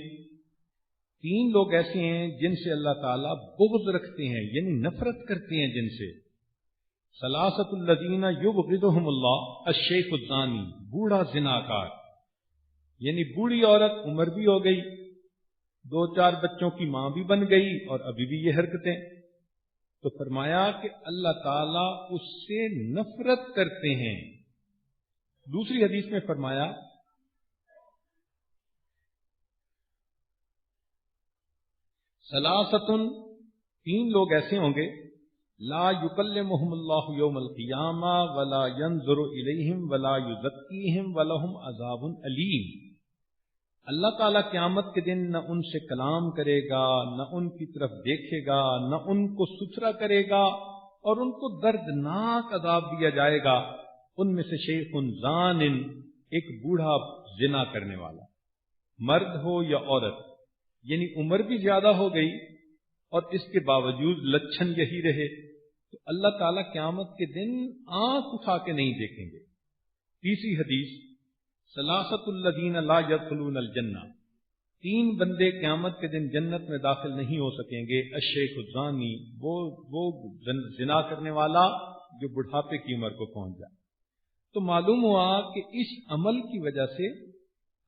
Speaker 1: 3 لوگ ایسے ہیں جن سے اللہ تعالیٰ بغض رکھتے ہیں، یعنی نفرت کرتے ہیں جن سے۔ ثلاثۃ الذین یبغضهم اللہ، الشیخ الزانی، بوڑھا زناکار، یعنی بوڑھی عورت، عمر بھی ہو گئی، 2-4 بچوں کی ماں بھی بن گئی اور ابھی بھی یہ حرکتیں۔ تو فرمایا کہ اللہ تعالیٰ اس سے نفرت کرتے ہیں۔ دوسری حدیث میں فرمایا ثلاثۃ، 3 لوگ ایسے ہوں گے، لا یکلمہم اللہ یوم القیامہ ولا ینظر الیہم ولا یزکیہم ولہم عذاب علیم۔ اللہ تعالیٰ قیامت کے دن نہ ان سے کلام کرے گا، نہ ان کی طرف دیکھے گا، نہ ان کو ستھرا کرے گا، اور ان کو دردناک عذاب دیا جائے گا۔ ان میں سے شیخ زان، ایک بوڑھا زنا کرنے والا، مرد ہو یا عورت، یعنی عمر بھی زیادہ ہو گئی اور اس کے باوجود لچھن یہی رہے، تو اللہ تعالیٰ قیامت کے دن آنکھ اٹھا کے نہیں دیکھیں گے۔ تیسری حدیث ثلاثۃ الذین لا يدخلون الجنہ، 3 بندے قیامت کے دن جنت میں داخل نہیں ہو سکیں گے۔ الشیخ الزانی، وہ زنا کرنے والا جو بڑھاپے کی عمر کو پہنچ جائے۔ تو معلوم ہوا کہ اس عمل کی وجہ سے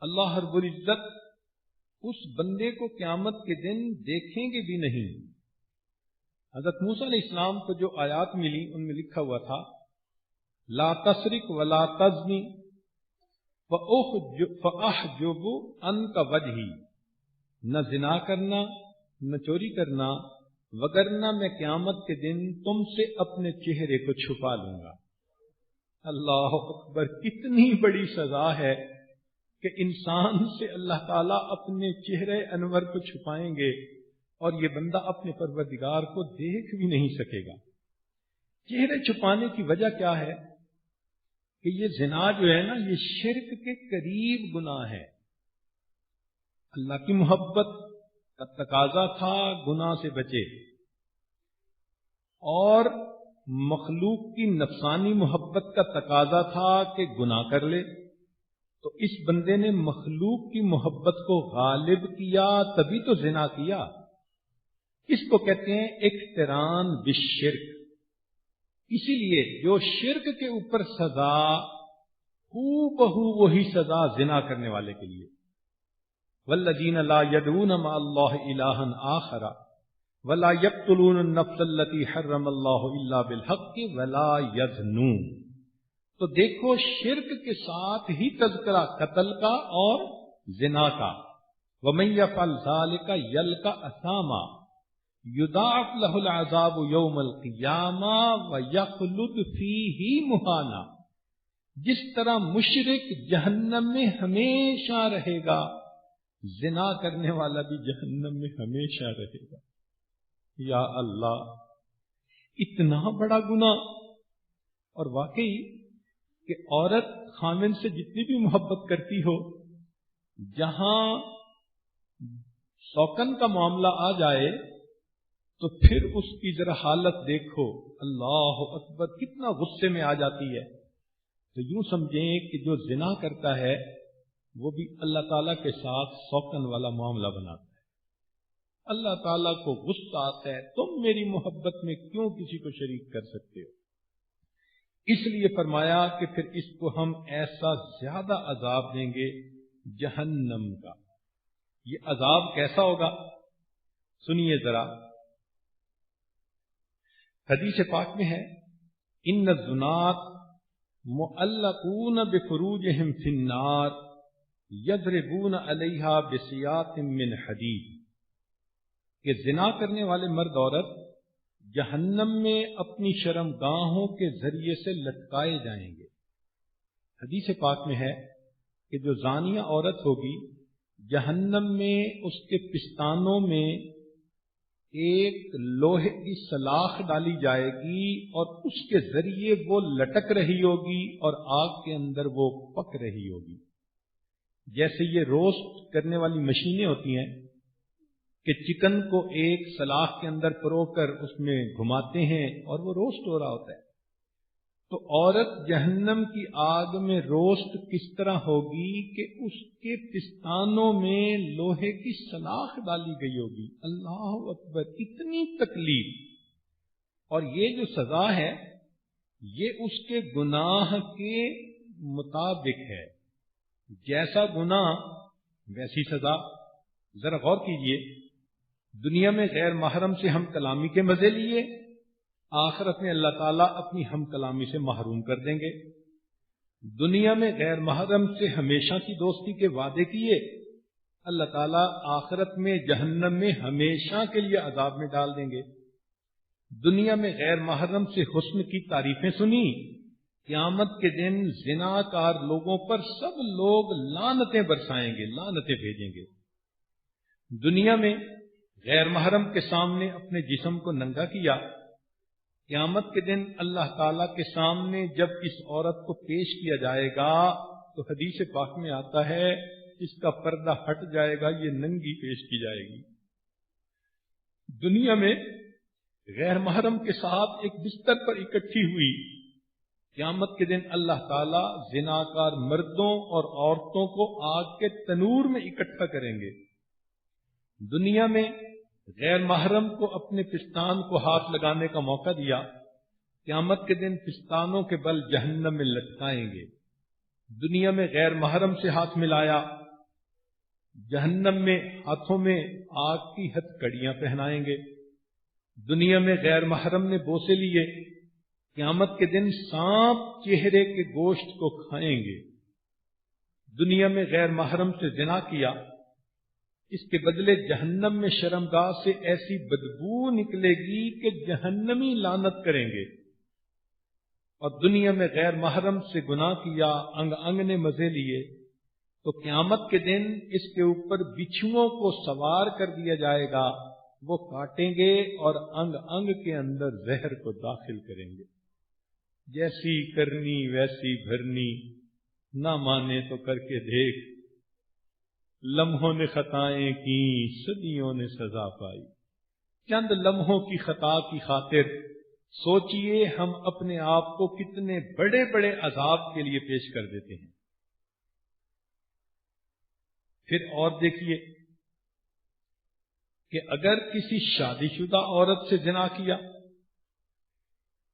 Speaker 1: اللہ رب العزت اس بندے کو قیامت کے دن دیکھیں گے بھی نہیں۔ حضرت موسیٰ علیہ السلام کو جو آیات ملی ان میں لکھا ہوا تھا لا تسرق ولا تزنی فاحجب عنک وجہی، نہ زنا کرنا نہ چوری کرنا، وگرنہ میں قیامت کے دن تم سے اپنے چہرے کو چھپا لوں گا۔ اللہ اکبر، کتنی بڑی سزا ہے کہ انسان سے اللہ تعالیٰ اپنے چہرے انور کو چھپائیں گے اور یہ بندہ اپنے پروردگار کو دیکھ بھی نہیں سکے گا۔ چہرے چھپانے کی وجہ کیا ہے کہ یہ زنا جو ہے نا، یہ شرک کے قریب گناہ ہے۔ اللہ کی محبت کا تقاضا تھا گناہ سے بچے، اور مخلوق کی نفسانی محبت کا تقاضا تھا کہ گناہ کر لے، تو اس بندے نے مخلوق کی محبت کو غالب کیا، تبھی تو زنا کیا۔ اس کو کہتے ہیں اقتران بالشرک۔ اسی لیے جو شرک کے اوپر سزا، ہو بہو وہی سزا زنا کرنے والے کے لیے۔ والذین لا یدعون مع اللہ الہا آخر ولا یقتلون النفس التي حرم اللہ الا بالحق ولا یزنون۔ تو دیکھو، شرک کے ساتھ ہی تذکرہ قتل کا اور زنا کا۔ ومن یفعل ذلک یلقى اثاما یضاعف له العذاب یوم القیامہ ویخلد فیہ مہانا۔ جس طرح مشرک جہنم میں ہمیشہ رہے گا، زنا کرنے والا بھی جہنم میں ہمیشہ رہے گا۔ یا اللہ، اتنا بڑا گناہ! اور واقعی کہ عورت خامن سے جتنی بھی محبت کرتی ہو، جہاں سوکن کا معاملہ آ جائے تو پھر اس کی ذرا حالت دیکھو، اللہ اکبر، کتنا غصے میں آ جاتی ہے۔ تو یوں سمجھیں کہ جو زنا کرتا ہے وہ بھی اللہ تعالیٰ کے ساتھ سوکن والا معاملہ بناتا ہے۔ اللہ تعالیٰ کو غصہ آتا ہے، تم میری محبت میں کیوں کسی کو شریک کر سکتے ہو؟ اس لیے فرمایا کہ پھر اس کو ہم ایسا زیادہ عذاب دیں گے جہنم کا۔ یہ عذاب کیسا ہوگا؟ سنیے ذرا، حدیث پاک میں ہے ان الزنات معلقون بفروجہم فی النار یضربون علیہا بسیاط من حدید، کہ زنا کرنے والے مرد عورت جہنم میں اپنی شرمگاہوں کے ذریعے سے لٹکائے جائیں گے۔ حدیث پاک میں ہے کہ جو زانیہ عورت ہوگی، جہنم میں اس کے پستانوں میں ایک لوہے کی سلاخ ڈالی جائے گی اور اس کے ذریعے وہ لٹک رہی ہوگی اور آگ کے اندر وہ پک رہی ہوگی۔ جیسے یہ روسٹ کرنے والی مشینیں ہوتی ہیں کہ چکن کو ایک سلاخ کے اندر پرو کر اس میں گھماتے ہیں اور وہ روسٹ ہو رہا ہوتا ہے۔ تو عورت جہنم کی آگ میں روسٹ کس طرح ہوگی کہ اس کے پستانوں میں لوہے کی سلاخ ڈالی گئی ہوگی. اللہ اکبر، اتنی تکلیف. اور یہ جو سزا ہے یہ اس کے گناہ کے مطابق ہے. جیسا گناہ ویسی سزا. ذرا غور کیجئے، دنیا میں غیر محرم سے ہم کلامی کے مزے لیے، آخرت میں اللہ تعالیٰ اپنی ہم کلامی سے محروم کر دیں گے. دنیا میں غیر محرم سے ہمیشہ کی دوستی کے وعدے کیے، اللہ تعالیٰ آخرت میں جہنم میں ہمیشہ کے لیے عذاب میں ڈال دیں گے. دنیا میں غیر محرم سے حسن کی تعریفیں سنی، قیامت کے دن زناکار لوگوں پر سب لوگ لعنتیں برسائیں گے، لعنتیں بھیجیں گے. دنیا میں غیر محرم کے سامنے اپنے جسم کو ننگا کیا، قیامت کے دن اللہ تعالیٰ کے سامنے جب اس عورت کو پیش کیا جائے گا تو حدیث پاک میں آتا ہے اس کا پردہ ہٹ جائے گا، یہ ننگی پیش کی جائے گی. دنیا میں غیر محرم کے ساتھ ایک بستر پر اکٹھی ہوئی، قیامت کے دن اللہ تعالیٰ زناکار مردوں اور عورتوں کو آگ کے تنور میں اکٹھا کریں گے. دنیا میں غیر محرم کو اپنے پستان کو ہاتھ لگانے کا موقع دیا، قیامت کے دن پستانوں کے بل جہنم میں لٹکائیں گے. دنیا میں غیر محرم سے ہاتھ ملایا، جہنم میں ہاتھوں میں آگ کی ہتھ کڑیاں پہنائیں گے. دنیا میں غیر محرم نے بوسے لیے، قیامت کے دن سانپ چہرے کے گوشت کو کھائیں گے. دنیا میں غیر محرم سے زنا کیا، اس کے بدلے جہنم میں شرمگاہ سے ایسی بدبو نکلے گی کہ جہنمی لعنت کریں گے. اور دنیا میں غیر محرم سے گناہ کیا، انگ انگ نے مزے لیے، تو قیامت کے دن اس کے اوپر بچھوؤں کو سوار کر دیا جائے گا، وہ کاٹیں گے اور انگ انگ کے اندر زہر کو داخل کریں گے. جیسی کرنی ویسی بھرنی، نہ مانے تو کر کے دیکھ، لمحوں نے خطائیں کی صدیوں نے سزا پائی. چند لمحوں کی خطا کی خاطر سوچئے ہم اپنے آپ کو کتنے بڑے بڑے عذاب کے لیے پیش کر دیتے ہیں. پھر اور دیکھیے کہ اگر کسی شادی شدہ عورت سے زنا کیا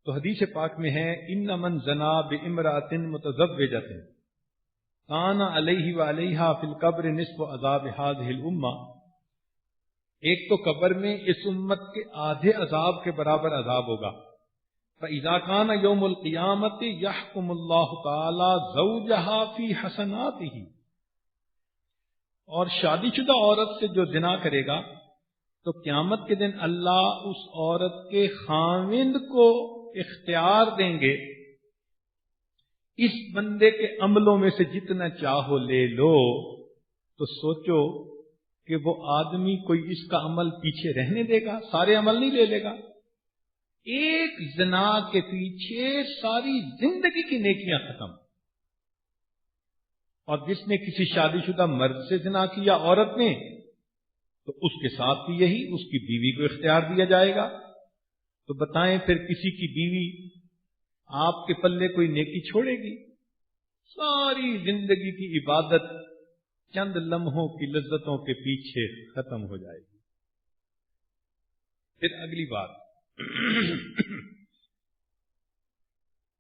Speaker 1: تو حدیث پاک میں ہے ان من زنا بامرأۃ متزوجۃ کان علیہ وعلیہا فی القبر نصف عذاب ہذہ الامہ. ایک تو قبر میں اس امت کے آدھے عذاب کے برابر عذاب ہوگا. فاذا کان یوم القیامت یحکم اللہ تعالی زوجہا فی حسناتہ. اور شادی شدہ عورت سے جو زنا کرے گا تو قیامت کے دن اللہ اس عورت کے خاوند کو اختیار دیں گے، اس بندے کے عملوں میں سے جتنا چاہو لے لو. تو سوچو کہ وہ آدمی کوئی اس کا عمل پیچھے رہنے دے گا؟ سارے عمل نہیں لے لے گا. ایک زنا کے پیچھے ساری زندگی کی نیکیاں ختم. اور جس نے کسی شادی شدہ مرد سے زنا کیا عورت نے، تو اس کے ساتھ بھی یہی، اس کی بیوی کو اختیار دیا جائے گا. تو بتائیں پھر کسی کی بیوی آپ کے پلے کوئی نیکی چھوڑے گی؟ ساری زندگی کی عبادت چند لمحوں کی لذتوں کے پیچھے ختم ہو جائے گی. پھر اگلی بات،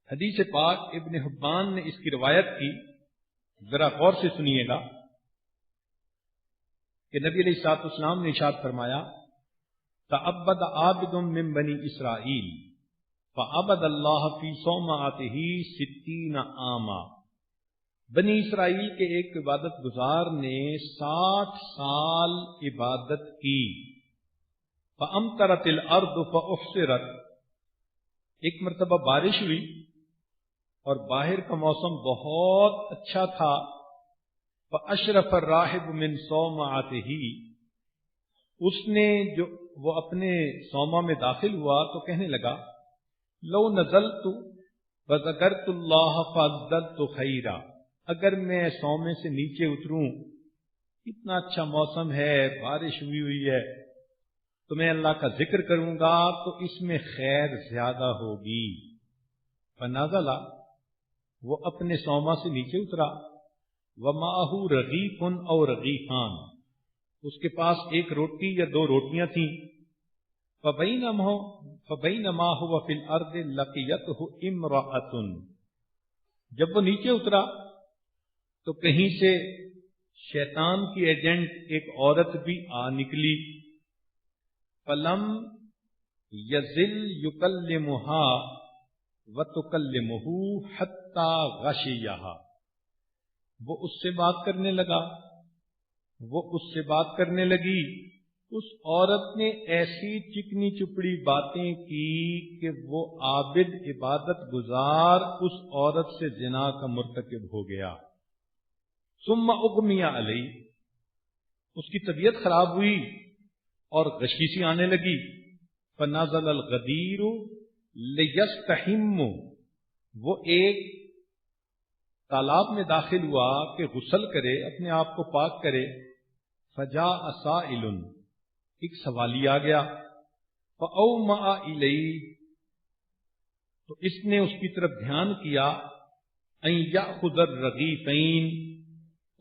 Speaker 1: حدیث پاک ابن حبان نے اس کی روایت کی، ذرا غور سے سنیے گا کہ نبی علیہ الصلوۃ والسلام نے ارشاد فرمایا تعبد عابد من بنی اسرائیل فعبد اللہ فی صومعتہ 60 عاما. بنی اسرائیل کے ایک عبادت گزار نے 60 سال عبادت کی. فامطرت الارض فاحصرت. ایک مرتبہ بارش ہوئی اور باہر کا موسم بہت اچھا تھا. فاشرف الراہب من صومعتہ. اس نے جو وہ اپنے صومعہ میں داخل ہوا تو کہنے لگا لو نزلت وذکرت اللہ فازددت خیرا. اگر میں صومعے سے نیچے اتروں، اتنا اچھا موسم ہے، بارش ہوئی ہے، تو میں اللہ کا ذکر کروں گا تو اس میں خیر زیادہ ہوگی. فنازلہ، وہ اپنے سوما سے نیچے اترا، ومعہ رغیف او رغیفان، اس کے پاس ایک روٹی یا دو روٹیاں تھیں، فبینما هو فی الارض لقیتہ امرأۃ، جب وہ نیچے اترا تو کہیں سے شیطان کی ایجنٹ ایک عورت بھی آ نکلی، فلم یزل یکلمها وتکلمہ حتی غشیہا، وہ اس سے بات کرنے لگا، وہ اس سے بات کرنے لگی، اس عورت نے ایسی چکنی چپڑی باتیں کی کہ وہ عابد عبادت گزار اس عورت سے زنا کا مرتکب ہو گیا۔ ثم اغمی علیہ، اس کی طبیعت خراب ہوئی اور غشی سی آنے لگی، فنزل الغدیر لیستحم، وہ ایک تالاب میں داخل ہوا کہ غسل کرے، اپنے آپ کو پاک کرے، فجاء سائل، ایک سوالی آ گیا، فاومأ الیہ، تو اس نے اس کی طرف دھیان کیا، ان یأخذ الرغیفین،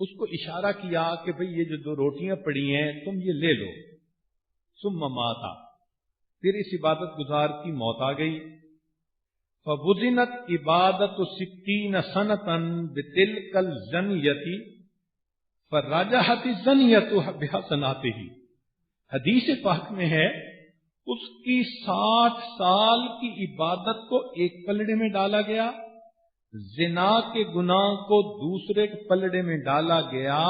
Speaker 1: اس کو اشارہ کیا کہ بھئی یہ جو دو روٹیاں پڑی ہیں تم یہ لے لو، ثم مات، پھر اس عبادت گزار کی موت آ گئی، فوزنت عبادت 60 سنتا بتلک الزنیۃ فرجحت الزنیۃ بحسناتہ، حدیث پاک میں ہے اس کی 60 سال کی عبادت کو ایک پلڑے میں ڈالا گیا، زنا کے گناہ کو دوسرے پلڑے میں ڈالا گیا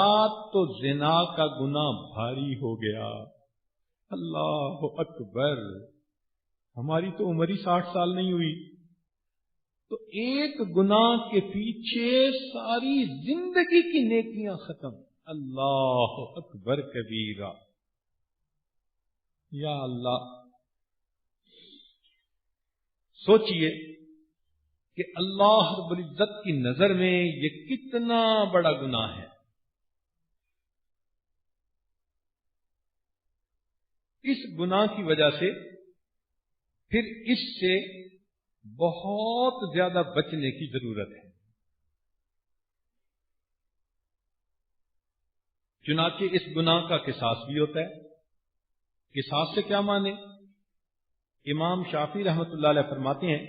Speaker 1: تو زنا کا گناہ بھاری ہو گیا۔ اللہ اکبر، ہماری تو عمر ہی 60 سال نہیں ہوئی، تو ایک گناہ کے پیچھے ساری زندگی کی نیکیاں ختم۔ اللہ اکبر کبیرہ، یا اللہ، سوچئے کہ اللہ رب العزت کی نظر میں یہ کتنا بڑا گناہ ہے۔ اس گناہ کی وجہ سے پھر اس سے بہت زیادہ بچنے کی ضرورت ہے۔ چنانچہ اس گناہ کا قصاص بھی ہوتا ہے۔ قصاص سے کیا مانے؟ امام شافعی رحمۃ اللہ علیہ فرماتے ہیں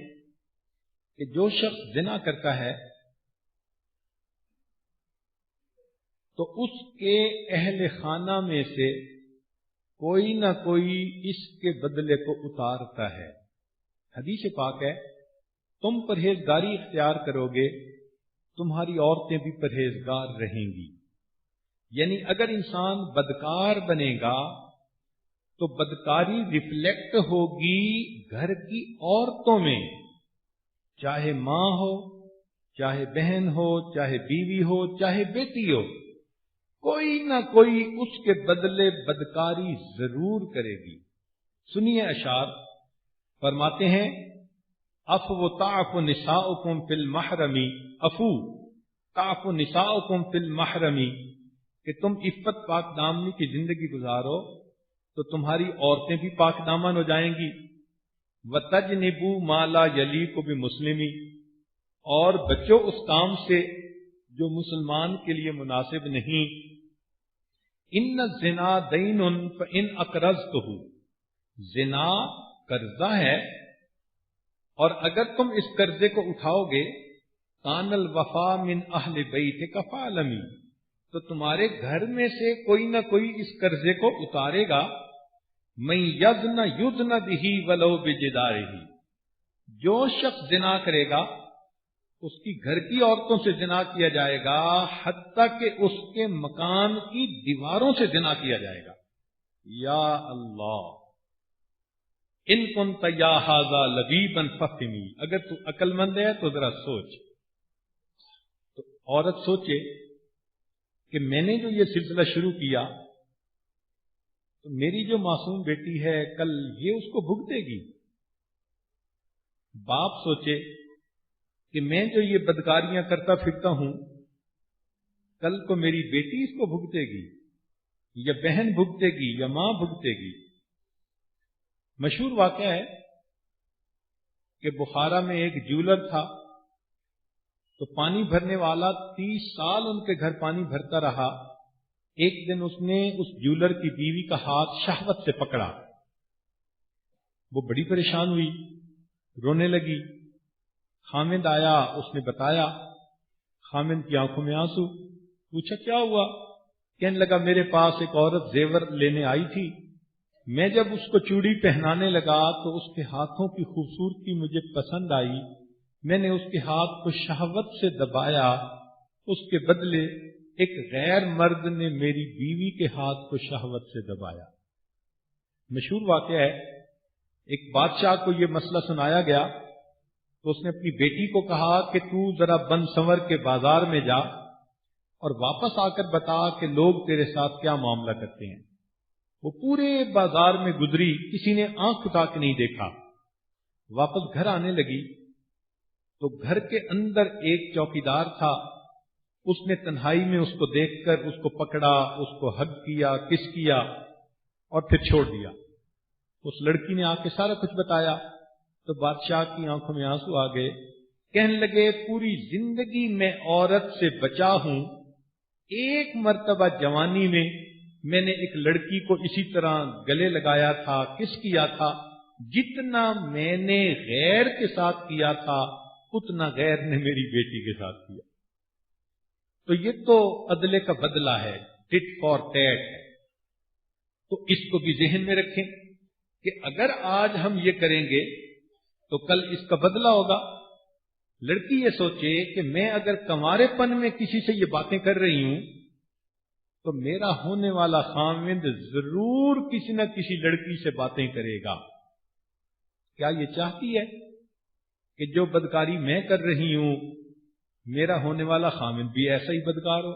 Speaker 1: کہ جو شخص زنا کرتا ہے تو اس کے اہل خانہ میں سے کوئی نہ کوئی اس کے بدلے کو اتارتا ہے۔ حدیث پاک ہے، تم پرہیزگاری اختیار کرو گے، تمہاری عورتیں بھی پرہیزگار رہیں گی۔ یعنی اگر انسان بدکار بنے گا تو بدکاری ریفلیکٹ ہوگی گھر کی عورتوں میں، چاہے ماں ہو، چاہے بہن ہو، چاہے بیوی ہو، چاہے بیٹی ہو، کوئی نہ کوئی اس کے بدلے بدکاری ضرور کرے گی۔ سنیے اشعار، فرماتے ہیں افو تعف نساؤکم فی المحرم، افو تعف نساؤکم فی المحرم، کہ تم عفت پاک دامنی کی زندگی گزارو تو تمہاری عورتیں بھی پاک دامن ہو جائیں گی۔ وَتَجْنِبُوا مَا لَا يَلِيقُ بِمُسْلِمٍ، اور بچو اس کام سے جو مسلمان کے لیے مناسب نہیں۔ ان الزنا دین فإن أقرضته، زنا قرضہ ہے، اور اگر تم اس قرضے کو اٹھاؤ گے، کان الوفا من اہل بیتک فعلمی، تو تمہارے گھر میں سے کوئی نہ کوئی اس قرضے کو اتارے گا۔ من یزن یزن بہ ولو بجدارہ، جو شخص زنا کرے گا اس کی گھر کی عورتوں سے زنا کیا جائے گا، حتیٰ کہ اس کے مکان کی دیواروں سے زنا کیا جائے گا۔ یا اللہ، ان کنت یا ھذا لبیبا ففہمی، اگر تو عقل مند ہے تو ذرا سوچ۔ تو عورت سوچے کہ میں نے جو یہ سلسلہ شروع کیا تو میری جو معصوم بیٹی ہے کل یہ اس کو بھگتے گی۔ باپ سوچے کہ میں جو یہ بدکاریاں کرتا پھرتا ہوں کل کو میری بیٹی اس کو بھگتے گی، یا بہن بھگتے گی، یا ماں بھگتے گی۔ مشہور واقعہ ہے کہ بخارا میں ایک جیولر تھا، تو پانی بھرنے والا 30 سال ان کے گھر پانی بھرتا رہا۔ ایک دن اس نے اس جیولر کی بیوی کا ہاتھ شہوت سے پکڑا، وہ بڑی پریشان ہوئی، رونے لگی۔ خامند آیا، اس نے بتایا، خامند کی آنکھوں میں آنسو، پوچھا کیا ہوا؟ کہنے لگا میرے پاس ایک عورت زیور لینے آئی تھی، میں جب اس کو چوڑی پہنانے لگا تو اس کے ہاتھوں کی خوبصورتی مجھے پسند آئی، میں نے اس کے ہاتھ کو شہوت سے دبایا، اس کے بدلے ایک غیر مرد نے میری بیوی کے ہاتھ کو شہوت سے دبایا۔ مشہور واقعہ ہے، ایک بادشاہ کو یہ مسئلہ سنایا گیا تو اس نے اپنی بیٹی کو کہا کہ تو ذرا بن سنور کے بازار میں جا اور واپس آ کر بتا کہ لوگ تیرے ساتھ کیا معاملہ کرتے ہیں۔ وہ پورے بازار میں گزری، کسی نے آنکھ اٹھا کے نہیں دیکھا۔ واپس گھر آنے لگی تو گھر کے اندر ایک چوکیدار تھا، اس نے تنہائی میں اس کو دیکھ کر اس کو پکڑا، اس کو ہگ کیا، کس کیا اور پھر چھوڑ دیا۔ اس لڑکی نے آ کے سارا کچھ بتایا تو بادشاہ کی آنکھوں میں آنسو آ گئے، کہنے لگے پوری زندگی میں عورت سے بچا ہوں، ایک مرتبہ جوانی میں نے ایک لڑکی کو اسی طرح گلے لگایا تھا، کس کیا تھا، جتنا میں نے غیر کے ساتھ کیا تھا اتنا غیر نے میری بیٹی کے ساتھ کیا۔ تو یہ تو عدلے کا بدلہ ہے، ٹٹ فار ٹیٹ ہے۔ تو اس کو بھی ذہن میں رکھیں کہ اگر آج ہم یہ کریں گے تو کل اس کا بدلہ ہوگا۔ لڑکی یہ سوچے کہ میں اگر کنوارے پن میں کسی سے یہ باتیں کر رہی ہوں تو میرا ہونے والا خاوند ضرور کسی نہ کسی لڑکی سے باتیں کرے گا۔ کیا یہ چاہتی ہے کہ جو بدکاری میں کر رہی ہوں میرا ہونے والا خاوند بھی ایسا ہی بدکار ہو؟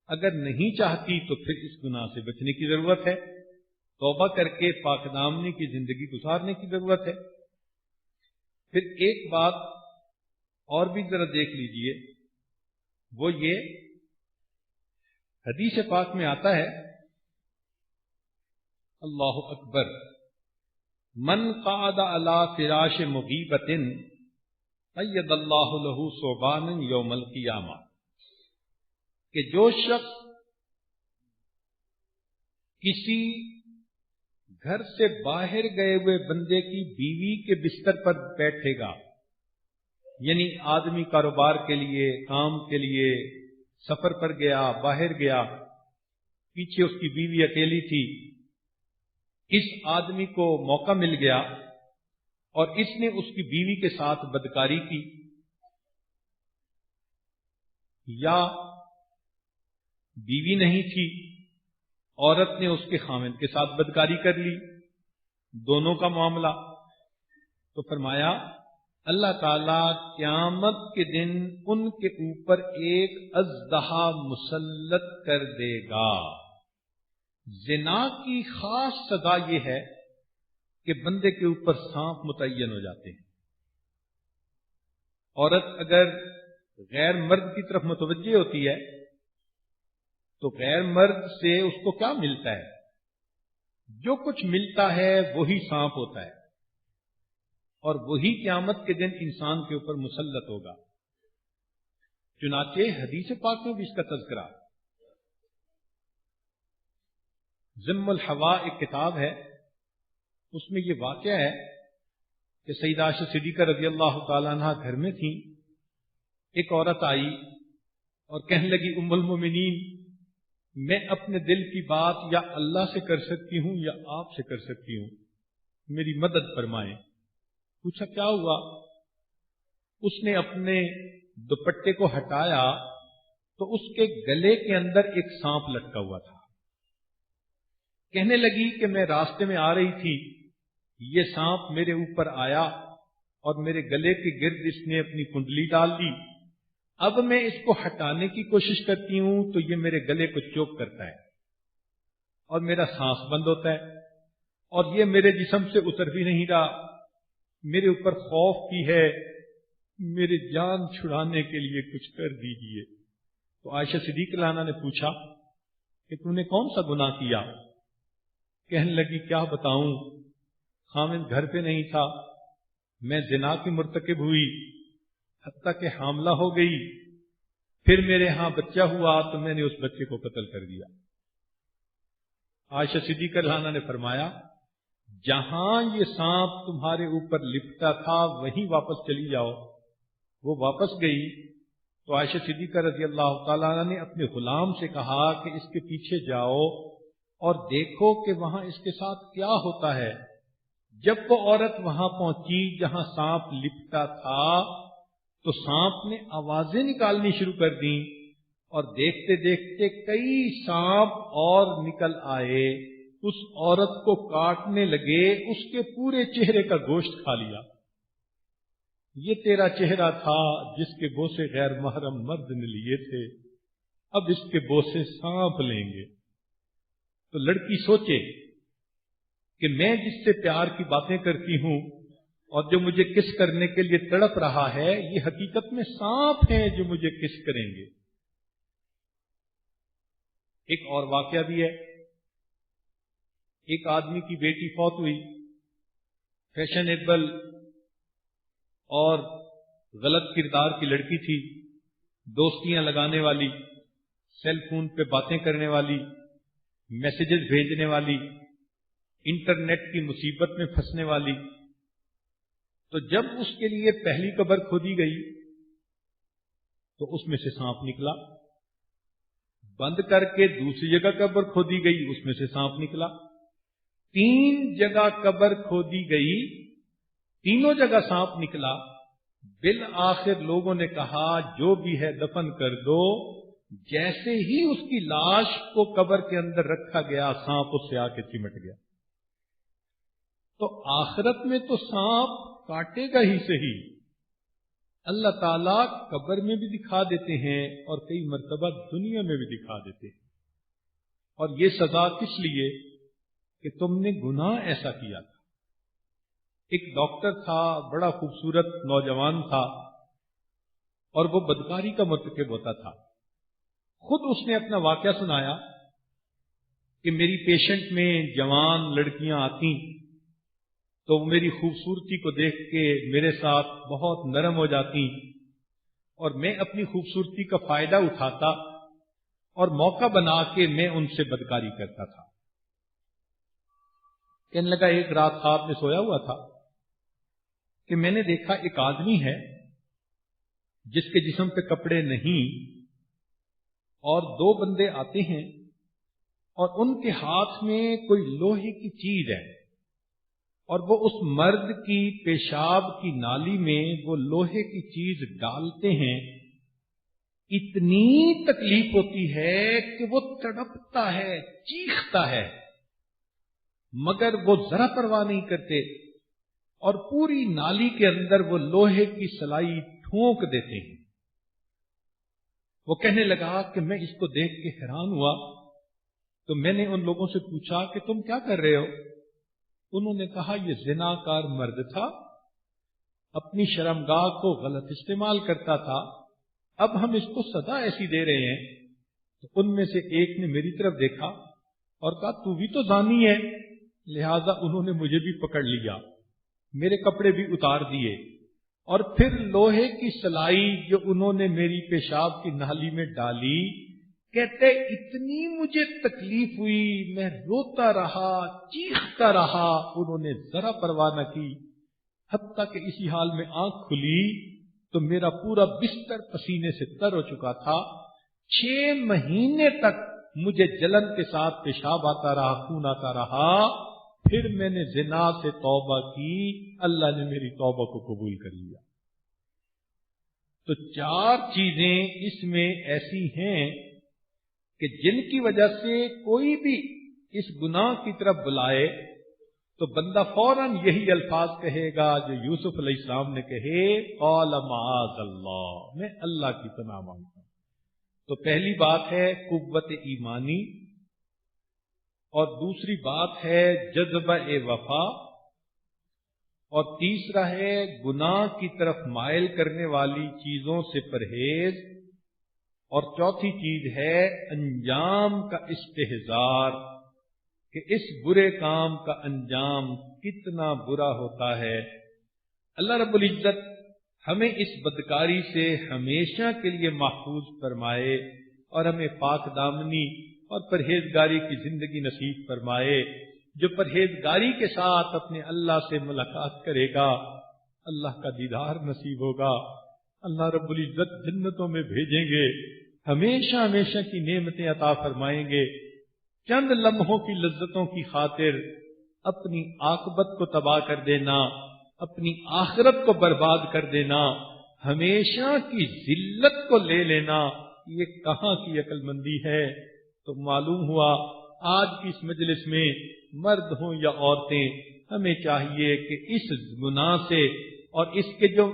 Speaker 1: اگر نہیں چاہتی تو پھر اس گناہ سے بچنے کی ضرورت ہے، توبہ کر کے پاک دامنی کی زندگی گزارنے کی ضرورت ہے۔ پھر ایک بات اور بھی ذرا دیکھ لیجئے، وہ یہ حدیث پاک میں آتا ہے، اللہ اکبر، من قعد علی فراش مغیبۃ قید اللہ لہ ثوبانا یوم القیامہ، کہ جو شخص کسی گھر سے باہر گئے ہوئے بندے کی بیوی کے بستر پر بیٹھے گا، یعنی آدمی کاروبار کے لیے، کام کے لیے سفر پر گیا، باہر گیا، پیچھے اس کی بیوی اکیلی تھی، اس آدمی کو موقع مل گیا اور اس نے اس کی بیوی کے ساتھ بدکاری کی، یا بیوی نہیں تھی، عورت نے اس کے خاوند کے ساتھ بدکاری کر لی، دونوں کا معاملہ، تو فرمایا اللہ تعالی قیامت کے دن ان کے اوپر ایک اژدہا مسلط کر دے گا۔ زنا کی خاص سزا یہ ہے کہ بندے کے اوپر سانپ متعین ہو جاتے ہیں۔ عورت اگر غیر مرد کی طرف متوجہ ہوتی ہے تو غیر مرد سے اس کو کیا ملتا ہے؟ جو کچھ ملتا ہے وہی سانپ ہوتا ہے، اور وہی قیامت کے دن انسان کے اوپر مسلط ہوگا۔ چنانچہ حدیث پاک میں بھی اس کا تذکرہ، ذم الحوا ایک کتاب ہے، اس میں یہ واقعہ ہے کہ سیدہ عائشہ صدیقہ رضی اللہ تعالی عنہ گھر میں تھیں، ایک عورت آئی اور کہنے لگی ام المومنین، میں اپنے دل کی بات یا اللہ سے کر سکتی ہوں یا آپ سے کر سکتی ہوں، میری مدد فرمائیں۔ پوچھا کیا ہوا؟ اس نے اپنے دوپٹے کو ہٹایا تو اس کے گلے کے اندر ایک سانپ لٹکا ہوا تھا۔ کہنے لگی کہ میں راستے میں آ رہی تھی، یہ سانپ میرے اوپر آیا اور میرے گلے کے گرد اس نے اپنی کنڈلی ڈال دی، اب میں اس کو ہٹانے کی کوشش کرتی ہوں تو یہ میرے گلے کو چوک کرتا ہے اور میرا سانس بند ہوتا ہے، اور یہ میرے جسم سے اتر بھی نہیں رہا، میرے اوپر خوف کی ہے، میرے جان چھڑانے کے لیے کچھ کر دیجیے۔ تو عائشہ صدیقہ عنہا نے پوچھا کہ تو نے کون سا گناہ کیا؟ کہنے لگی کیا بتاؤں، خاوند گھر پہ نہیں تھا، میں زنا کی مرتکب ہوئی، حتیٰ کہ حاملہ ہو گئی، پھر میرے ہاں بچہ ہوا تو میں نے اس بچے کو قتل کر دیا۔ عائشہ صدیقہ رضی اللہ عنہا نے فرمایا جہاں یہ سانپ تمہارے اوپر لپٹا تھا وہیں واپس چلی جاؤ۔ وہ واپس گئی تو عائشہ صدیقہ رضی اللہ تعالیٰ عنہ نے اپنے غلام سے کہا کہ اس کے پیچھے جاؤ اور دیکھو کہ وہاں اس کے ساتھ کیا ہوتا ہے۔ جب وہ عورت وہاں پہنچی جہاں سانپ لپٹا تھا تو سانپ نے آوازیں نکالنی شروع کر دیں اور دیکھتے دیکھتے کئی سانپ اور نکل آئے، اس عورت کو کاٹنے لگے، اس کے پورے چہرے کا گوشت کھا لیا۔ یہ تیرا چہرہ تھا جس کے بوسے غیر محرم مرد نے لیے تھے، اب اس کے بوسے سانپ لیں گے۔ تو لڑکی سوچے کہ میں جس سے پیار کی باتیں کرتی ہوں اور جو مجھے کس کرنے کے لیے تڑپ رہا ہے، یہ حقیقت میں سانپ ہیں جو مجھے کس کریں گے۔ ایک اور واقعہ بھی ہے، ایک آدمی کی بیٹی فوت ہوئی، فیشنیبل اور غلط کردار کی لڑکی تھی، دوستیاں لگانے والی، سیل فون پہ باتیں کرنے والی، میسیجز بھیجنے والی، انٹرنیٹ کی مصیبت میں پھنسنے والی۔ تو جب اس کے لیے پہلی قبر کھودی گئی تو اس میں سے سانپ نکلا، بند کر کے دوسری جگہ قبر کھودی گئی، اس میں سے سانپ نکلا، 3 جگہ قبر کھودی گئی، تینوں جگہ سانپ نکلا۔ بالآخر لوگوں نے کہا جو بھی ہے دفن کر دو۔ جیسے ہی اس کی لاش کو قبر کے اندر رکھا گیا، سانپ اس سے آ کے چمٹ گیا۔ تو آخرت میں تو سانپ کاٹے گا ہی صحیح، اللہ تعالیٰ قبر میں بھی دکھا دیتے ہیں اور کئی مرتبہ دنیا میں بھی دکھا دیتے ہیں۔ اور یہ سزا کس لیے کہ تم نے گناہ ایسا کیا تھا۔ ایک ڈاکٹر تھا، بڑا خوبصورت نوجوان تھا اور وہ بدکاری کا مرتکب ہوتا تھا۔ خود اس نے اپنا واقعہ سنایا کہ میری پیشنٹ میں جوان لڑکیاں آتی تو وہ میری خوبصورتی کو دیکھ کے میرے ساتھ بہت نرم ہو جاتی اور میں اپنی خوبصورتی کا فائدہ اٹھاتا اور موقع بنا کے میں ان سے بدکاری کرتا تھا۔ کہنے لگا ایک رات خواب میں سویا ہوا تھا کہ میں نے دیکھا ایک آدمی ہے جس کے جسم پہ کپڑے نہیں، اور 2 بندے آتے ہیں اور ان کے ہاتھ میں کوئی لوہے کی چیز ہے اور وہ اس مرد کی پیشاب کی نالی میں وہ لوہے کی چیز ڈالتے ہیں۔ اتنی تکلیف ہوتی ہے کہ وہ تڑپتا ہے، چیختا ہے، مگر وہ ذرا پرواہ نہیں کرتے اور پوری نالی کے اندر وہ لوہے کی سلائی ٹھونک دیتے ہیں۔ وہ کہنے لگا کہ میں اس کو دیکھ کے حیران ہوا، تو میں نے ان لوگوں سے پوچھا کہ تم کیا کر رہے ہو؟ انہوں نے کہا یہ زناکار مرد تھا، اپنی شرمگاہ کو غلط استعمال کرتا تھا، اب ہم اس کو سزا ایسی دے رہے ہیں۔ تو ان میں سے ایک نے میری طرف دیکھا اور کہا تو بھی تو زانی ہے، لہذا انہوں نے مجھے بھی پکڑ لیا، میرے کپڑے بھی اتار دیے اور پھر لوہے کی سلائی جو انہوں نے میری پیشاب کی نالی میں ڈالی، کہتے اتنی مجھے تکلیف ہوئی، میں روتا رہا، چیختا رہا، انہوں نے ذرا پرواہ نہ کی، حتیٰ کہ اسی حال میں آنکھ کھلی تو میرا پورا بستر پسینے سے تر ہو چکا تھا۔ 6 مہینے تک مجھے جلن کے ساتھ پیشاب آتا رہا، خون آتا رہا، پھر میں نے زنا سے توبہ کی، اللہ نے میری توبہ کو قبول کر لیا۔ تو 4 چیزیں اس میں ایسی ہیں کہ جن کی وجہ سے کوئی بھی اس گناہ کی طرف بلائے تو بندہ فوراً یہی الفاظ کہے گا جو یوسف علیہ السلام نے کہے، قال معاذ اللہ، میں اللہ کی پناہ مانگتا ہوں۔ تو پہلی بات ہے قوت ایمانی، اور دوسری بات ہے جذبہ وفا، اور تیسرا ہے گناہ کی طرف مائل کرنے والی چیزوں سے پرہیز، اور چوتھی چیز ہے انجام کا استحضار، کہ اس برے کام کا انجام کتنا برا ہوتا ہے۔ اللہ رب العزت ہمیں اس بدکاری سے ہمیشہ کے لیے محفوظ فرمائے اور ہمیں پاک دامنی اور پرہیزگاری کی زندگی نصیب فرمائے. جو پرہیزگاری کے ساتھ اپنے اللہ سے ملاقات کرے گا اللہ کا دیدار نصیب ہوگا. اللہ رب العزت جنتوں میں بھیجیں گے, ہمیشہ ہمیشہ کی نعمتیں عطا فرمائیں گے. چند لمحوں کی لذتوں کی خاطر اپنی عاقبت کو تباہ کر دینا, اپنی آخرت کو برباد کر دینا, ہمیشہ کی ذلت کو لے لینا, یہ کہاں کی عقل مندی ہے؟ تو معلوم ہوا آج کی اس مجلس میں مرد ہوں یا عورتیں, ہمیں چاہیے کہ اس گناہ سے اور اس کے جو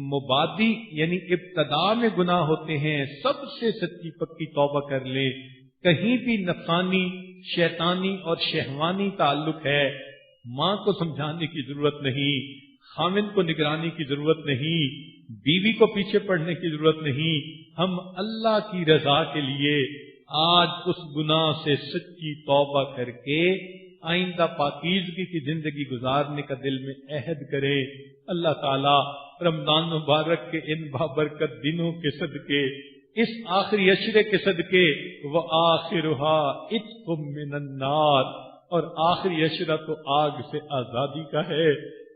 Speaker 1: مبادی یعنی ابتدا میں گناہ ہوتے ہیں سب سے سچی پکی توبہ کر لیں. کہیں بھی نفسانی, شیطانی اور شہوانی تعلق ہے, ماں کو سمجھانے کی ضرورت نہیں, خامن کو نگرانی کی ضرورت نہیں, بیوی کو پیچھے پڑھنے کی ضرورت نہیں. ہم اللہ کی رضا کے لیے آج اس گناہ سے سچی توبہ کر کے آئندہ پاکیزگی کی زندگی گزارنے کا دل میں عہد کریں. اللہ تعالیٰ رمضان مبارک کے ان بابرکت دنوں کے صدقے, اس آخری عشرے کے صدقے, وآخرها عتق من النار, اور آخری عشرہ تو آگ سے آزادی کا ہے.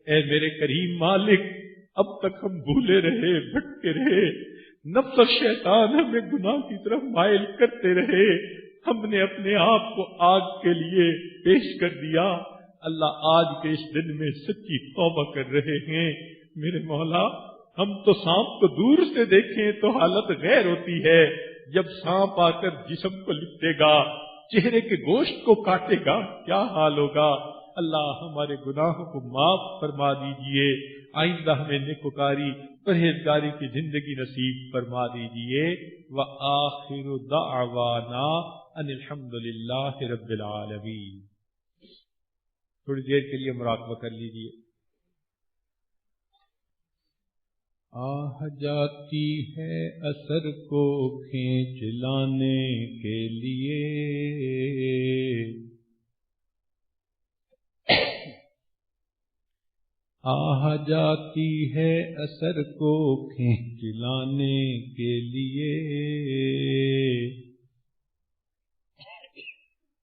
Speaker 1: اے میرے کریم مالک, اب تک ہم بھولے رہے, بھٹکے رہے, نفس و شیطان ہمیں گناہ کی طرف مائل کرتے رہے, ہم نے اپنے آپ کو آگ کے لیے پیش کر دیا. اللہ آج کے اس دن میں سچی توبہ کر رہے ہیں. میرے مولا, ہم تو سانپ کو دور سے دیکھیں تو حالت غیر ہوتی ہے, جب سانپ آ کر جسم کو لپٹے گا, چہرے کے گوشت کو کاٹے گا, کیا حال ہوگا. اللہ ہمارے گناہوں کو معاف فرما دیجئے, آئندہ ہمیں نیکوکاری پرہیزگاری کی زندگی نصیب فرما دیجئے. وآخر دعوانا ان الحمدللہ رب العالمین. تھوڑی دیر کے لیے مراقبہ کر لیجئے. آہ جاتی ہے اثر کو کھینچ لانے کے لیے, آہ جاتی ہے اثر کو کھینچ لانے کے لیے,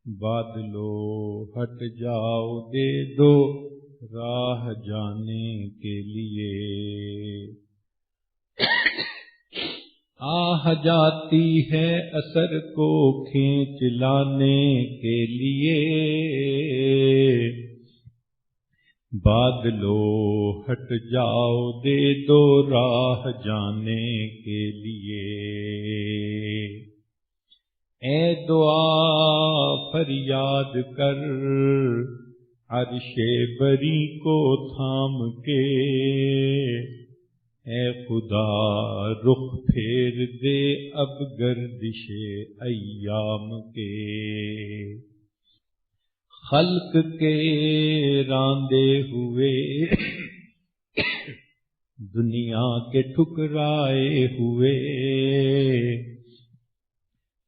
Speaker 1: بادلو ہٹ جاؤ دے دو راہ جانے کے لیے. آہ جاتی ہے اثر کو کھینچ لانے کے لیے, بادلو ہٹ جاؤ دے دو راہ جانے کے لیے. اے دعا فریاد کر عرش بری کو تھام کے, اے خدا رخ پھیر دے اب گردش ایام کے. خلق کے راندے ہوئے دنیا کے ٹھکرائے ہوئے,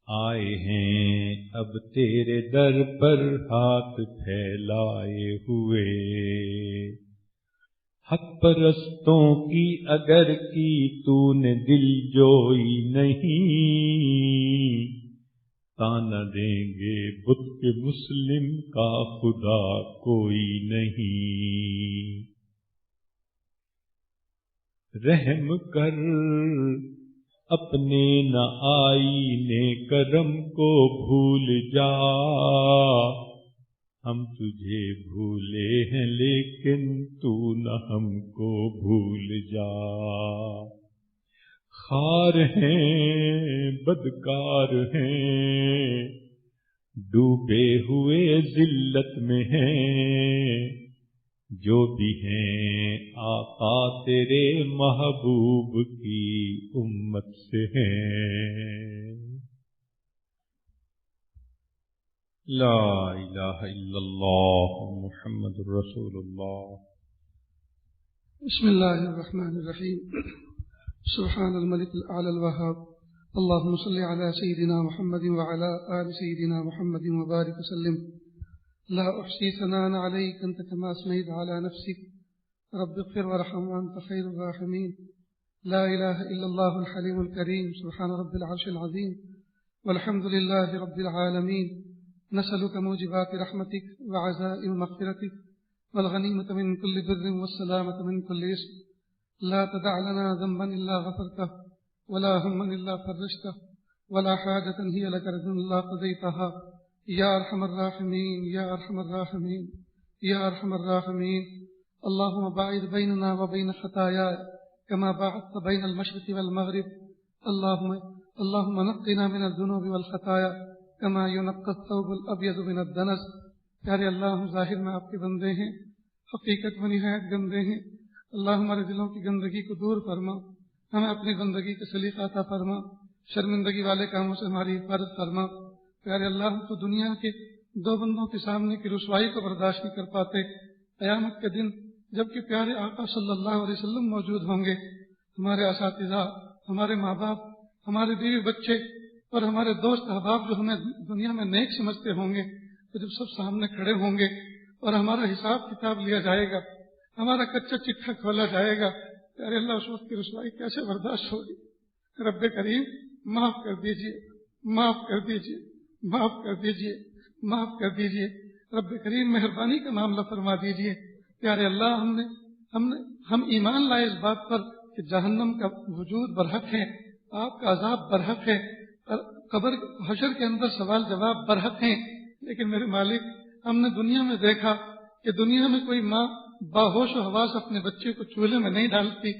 Speaker 1: آئے ہیں اب تیرے در پر ہاتھ پھیلائے ہوئے. حق پرستوں کی اگر کی تو نے دل جوئی نہیں, تانا دیں گے بت کے مسلم کا خدا کوئی نہیں. رحم کر اپنے نہ آئینے کرم کو بھول جا, ہم تجھے بھولے ہیں لیکن تو نہ ہم کو بھول جا. خار ہیں بدکار ہیں ڈوبے ہوئے ذلت میں ہیں, جو بھی ہیں آقا تیرے محبوب کی امت سے ہیں. لا الہ الا اللہ محمد رسول اللہ.
Speaker 2: بسم اللہ الرحمن الرحیم. سبحان الملك الأعلى الوهاب. اللهم صل على سيدنا محمد وعلى آل سيدنا محمد وبارك وسلم. لا أحصي ثناء عليك أنت كما أثنيت على نفسك رب اغفر وارحم وأنت خير الراحمين. لا إله إلا الله الحليم الكريم. سبحان رب العرش العظيم والحمد لله رب العالمين. نسألك موجبات رحمتك وعزائم مغفرتك والغنيمة من كل بر والسلامة من كل اسم. لا تدع لنا ذنبا إلا غفرته ولا هما إلا فرجته ولا حاجة هي لك رضا إلا قضيتها يا أرحم الراحمين يا أرحم الراحمين يا أرحم الراحمين. اللهم باعد بيننا وبين خطاياي كما باعدت بين المشرق والمغرب. اللهم نقنا من الذنوب والخطايا كما ينقى الثوب الأبيض من الدنس. پیارے اللہ، ہم ظاہر میں آپ کے بندے ہیں، حقیقت میں نہایت گندے ہیں. اللہ ہمارے دلوں کی گندگی کو دور فرما، ہمیں اپنی بندگی کا سلیقہ عطا فرما، شرمندگی والے کاموں سے ہماری حفاظت فرما. پیارے اللہ، ہم تو دنیا کے دو بندوں کے سامنے کی رسوائی کو برداشت نہیں کر پاتے. قیامت کے دن جبکہ پیارے آقا صلی اللہ علیہ وسلم موجود ہوں گے، ہمارے اساتذہ، ہمارے ماں باپ، ہمارے بیوی بچے اور ہمارے دوست احباب جو ہمیں دنیا میں نیک سمجھتے ہوں گے، تو جب سب سامنے کھڑے ہوں گے اور ہمارا حساب کتاب لیا جائے گا، ہمارا کچا چٹھا کھولا جائے گا، پیارے اللہ اس وقت کی رسوائی کیسے برداشت ہوگی. رب کریم معاف کر دیجئے، معاف کر دیجئے، معاف کر دیجئے، معاف کر دیجئے. رب کریم مہربانی کا معاملہ فرما دیجئے. پیارے اللہ، ہم ایمان لائے اس بات پر کہ جہنم کا وجود برحق ہے، آپ کا عذاب برحق ہے، قبر حشر کے اندر سوال جواب برحق ہیں. لیکن میرے مالک، ہم نے دنیا میں دیکھا کہ دنیا میں کوئی ماں باہوش و حواس اپنے بچے کو چولہے میں نہیں ڈالتی،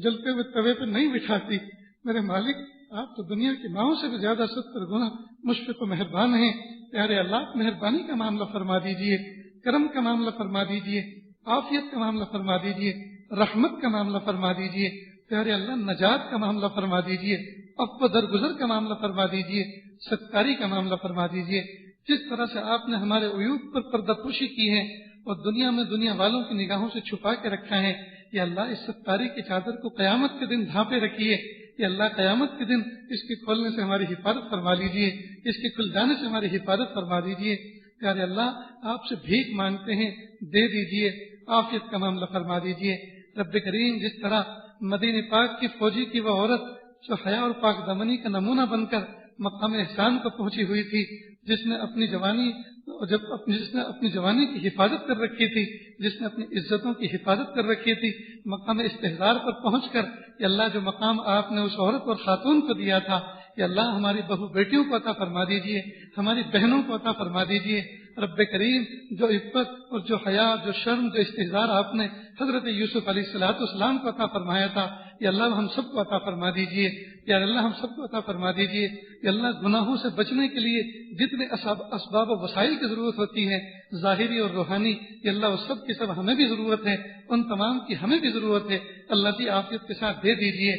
Speaker 2: جلتے ہوئے توے پہ نہیں بٹھاتی. میرے مالک، آپ تو دنیا کی ماؤں سے بھی زیادہ 70 گنا مشفق و مہربان ہیں. پیارے اللہ، مہربانی کا معاملہ فرما دیجئے، کرم کا معاملہ فرما دیجئے، عافیت کا معاملہ فرما دیجئے، رحمت کا معاملہ فرما دیجئے. پیارے اللہ، نجات کا معاملہ فرما دیجئے، عفو درگزر کا معاملہ فرما دیجئے، ستاری کا معاملہ فرما دیجئے. جس طرح سے آپ نے ہمارے عیوب پر پردہ پوشی کی ہے اور دنیا میں دنیا والوں کی نگاہوں سے چھپا کے رکھا ہے، یا اللہ اس ستاری کی چادر کو قیامت کے دن ڈھانپے رکھیے. یا اللہ، قیامت کے دن اس کے کھولنے سے ہماری حفاظت فرما لیجیے، اس کے کھل جانے سے ہماری حفاظت فرما دیجیے. پیارے اللہ، آپ سے بھیک مانگتے ہیں، دے دیجیے، عافیت کا معاملہ فرما دیجیے. رب کریم، جس طرح مدینہ پاک کی فوجی کی وہ عورت جو حیا اور پاک دامنی کا نمونہ بن کر مقام احسان کو پہنچی ہوئی تھی، جس نے اپنی جوانی کی حفاظت کر رکھی تھی، جس نے اپنی عزتوں کی حفاظت کر رکھی تھی، مقام استحضار پر پہنچ کر یا اللہ جو مقام آپ نے اس عورت اور خاتون کو دیا تھا، یا اللہ ہماری بہو بیٹیوں کو عطا فرما دیجیے، ہماری بہنوں کو عطا فرما دیجیے. رب کریم، جو عفت اور جو حیا، جو شرم، جو استحضار آپ نے حضرت یوسف علیہ السلام کو عطا فرمایا تھا، یا اللہ ہم سب کو عطا فرما دیجیے. یا اللہ ہم سب کو عطا فرما دیجیے. یا اللہ، گناہوں سے بچنے کے لیے جتنے اسباب و وسائل کی ضرورت ہوتی ہے، ظاہری اور روحانی، یا اللہ اس سب کی سب ہمیں بھی ضرورت ہے، ان تمام کی ہمیں بھی ضرورت ہے. اللہ کی عافیت کے ساتھ دے دیجیے.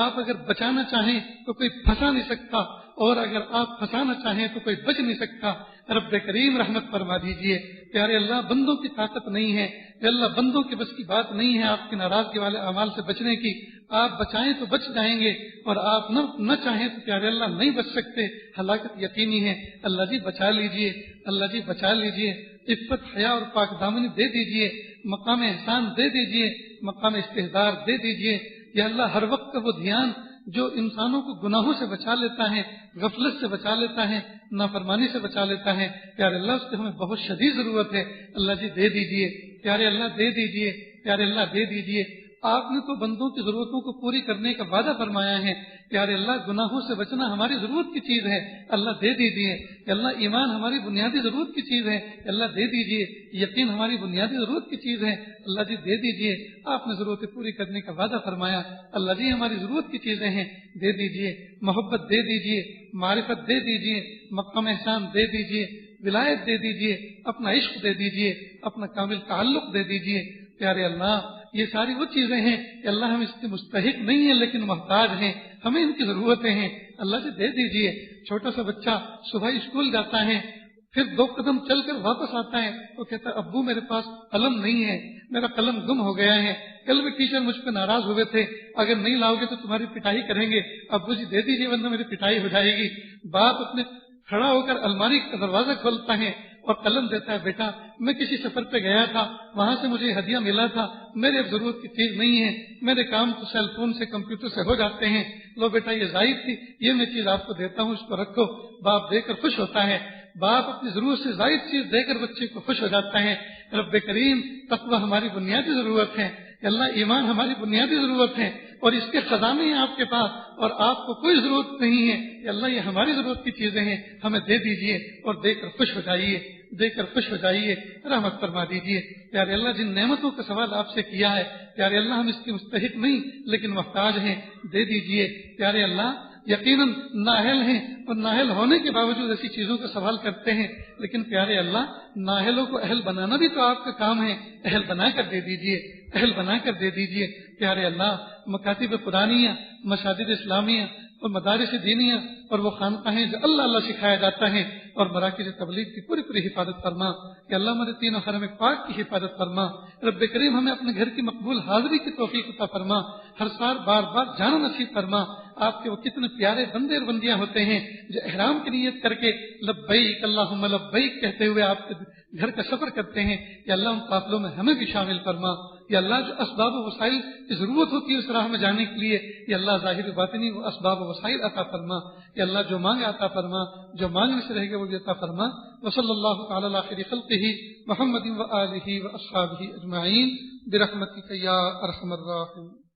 Speaker 2: آپ اگر بچانا چاہیں تو کوئی پھنسا نہیں سکتا، اور اگر آپ پھنسانا چاہیں تو کوئی بچ نہیں سکتا. رب کریم رحمت فرما دیجیے. پیارے اللہ، بندوں کی طاقت نہیں ہے، یا اللہ بندوں کے بس کی بات نہیں ہے آپ کی ناراضگی والے اعمال سے بچنے کی. آپ بچائیں تو بچ جائیں گے، اور آپ نہ چاہیں تو پیارے اللہ نہیں بچ سکتے، ہلاکت یقینی ہے. اللہ جی بچا لیجیے، اللہ جی بچا لیجیے. عفت، حیا اور پاک دامنی دے دیجیے، مقام احسان دے دیجیے، مقام استحضار دے دیجیے. یا اللہ، ہر وقت کا وہ دھیان جو انسانوں کو گناہوں سے بچا لیتا ہے، غفلت سے بچا لیتا ہے، نافرمانی سے بچا لیتا ہے، پیارے اللہ اس کی ہمیں بہت شدید ضرورت ہے. اللہ جی دے دیجیے، پیارے اللہ دے دیجیے، پیارے اللہ دے دیجیے. آپ نے تو بندوں کی ضرورتوں کو پوری کرنے کا وعدہ فرمایا ہے. پیارے اللہ، گناہوں سے بچنا ہماری ضرورت کی چیز ہے، اللہ دے دیجیے. اللہ، ایمان ہماری بنیادی ضرورت کی چیز ہے، اللہ دے دیجیے. یقین ہماری بنیادی ضرورت کی چیز ہے، اللہ جی دے دیجیے. آپ نے ضرورتیں پوری کرنے کا وعدہ فرمایا، اللہ جی ہماری ضرورت کی چیزیں ہیں، دے دیجیے. محبت دے دیجیے، معرفت دے دیجیے، مقام احسان دے دیجیے، ولایت دے دیجیے، اپنا عشق دے دیجیے، اپنا کامل تعلق دے دیجیے. پیارے اللہ، یہ ساری وہ چیزیں ہیں کہ اللہ ہم اس کے مستحق نہیں ہیں لیکن محتاج ہیں، ہمیں ان کی ضرورتیں ہیں. اللہ جی دے دیجیے. چھوٹا سا بچہ صبح اسکول جاتا ہے، پھر 2 قدم چل کر واپس آتا ہے، وہ کہتا ہے ابو میرے پاس قلم نہیں ہے، میرا قلم گم ہو گیا ہے، کل بھی ٹیچر مجھ پہ ناراض ہوئے تھے، اگر نہیں لاؤ گے تو تمہاری پٹائی کریں گے، ابو جی دے دیجیے ورنہ میری پٹائی ہو جائے گی. باپ اپنے کھڑا ہو کر الماری کا دروازہ کھولتا ہے اور قلم دیتا ہے، بیٹا میں کسی سفر پہ گیا تھا، وہاں سے مجھے ہدیہ ملا تھا، میرے اب ضرورت کی چیز نہیں ہے، میرے کام تو سیل فون سے کمپیوٹر سے ہو جاتے ہیں، لو بیٹا یہ زائد تھی، یہ میں چیز آپ کو دیتا ہوں، اس کو رکھو۔ باپ دے کر خوش ہوتا ہے، باپ اپنی ضرورت سے زائد چیز دے کر بچے کو خوش ہو جاتا ہے۔ رب کریم تقویٰ ہماری بنیادی ضرورت ہے کہ اللہ ایمان ہماری بنیادی ضرورت ہے، اور اس کے خزانے ہیں آپ کے پاس، اور آپ کو کوئی ضرورت نہیں ہے کہ اللہ یہ ہماری ضرورت کی چیزیں ہیں، ہمیں دے دیجئے اور دے کر خوش ہو جائیے، دے کر خوش ہو جائیے، رحمت فرما دیجئے۔ پیارے اللہ جن نعمتوں کا سوال آپ سے کیا ہے پیارے اللہ ہم اس کے مستحق نہیں لیکن محتاج ہیں، دے دیجئے۔ پیارے اللہ یقیناً نااہل ہیں، اور نااہل ہونے کے باوجود ایسی چیزوں کا سوال کرتے ہیں، لیکن پیارے اللہ نااہلوں کو اہل بنانا بھی تو آپ کا کام ہے، اہل بنا کر دے دیجئے، اہل بنا کر دے دیجئے۔ پیارے اللہ مکاتب قرآنیہ، مساجد اسلامیہ اور مدارس دینیہ اور وہ خانقاہیں جو اللہ اللہ سکھایا جاتا ہے، اور مراکز تبلیغ کی پوری پوری حفاظت فرما کہ اللہ ہمارے تینوں حرم پاک کی حفاظت فرما۔ رب کریم ہمیں اپنے گھر کی مقبول حاضری کی توفیق عطا فرما، ہر سال بار بار جانا نصیب فرما۔ آپ کے وہ کتنے پیارے بندے اور بندیاں ہوتے ہیں جو احرام کی نیت کر کے لبیک اللہم لبیک کہتے ہوئے آپ کے گھر کا سفر کرتے ہیں، یا اللہ ان قافلوں میں ہمیں بھی شامل فرما۔ یا اللہ جو اسباب و وسائل کی ضرورت ہوتی ہے اس راہ میں جانے کے لیے، یا اللہ ظاہر باطنی وہ اسباب و وسائل عطا فرما۔ یا اللہ جو مانگے عطا فرما، جو مانگنے سے رہے گا وہ بھی عطا فرما۔ وصلی اللہ تعالی علی خیر خلقہ محمد و آلہ و اصحابہ اجمعین برحمتک یا ارحم الراحمین۔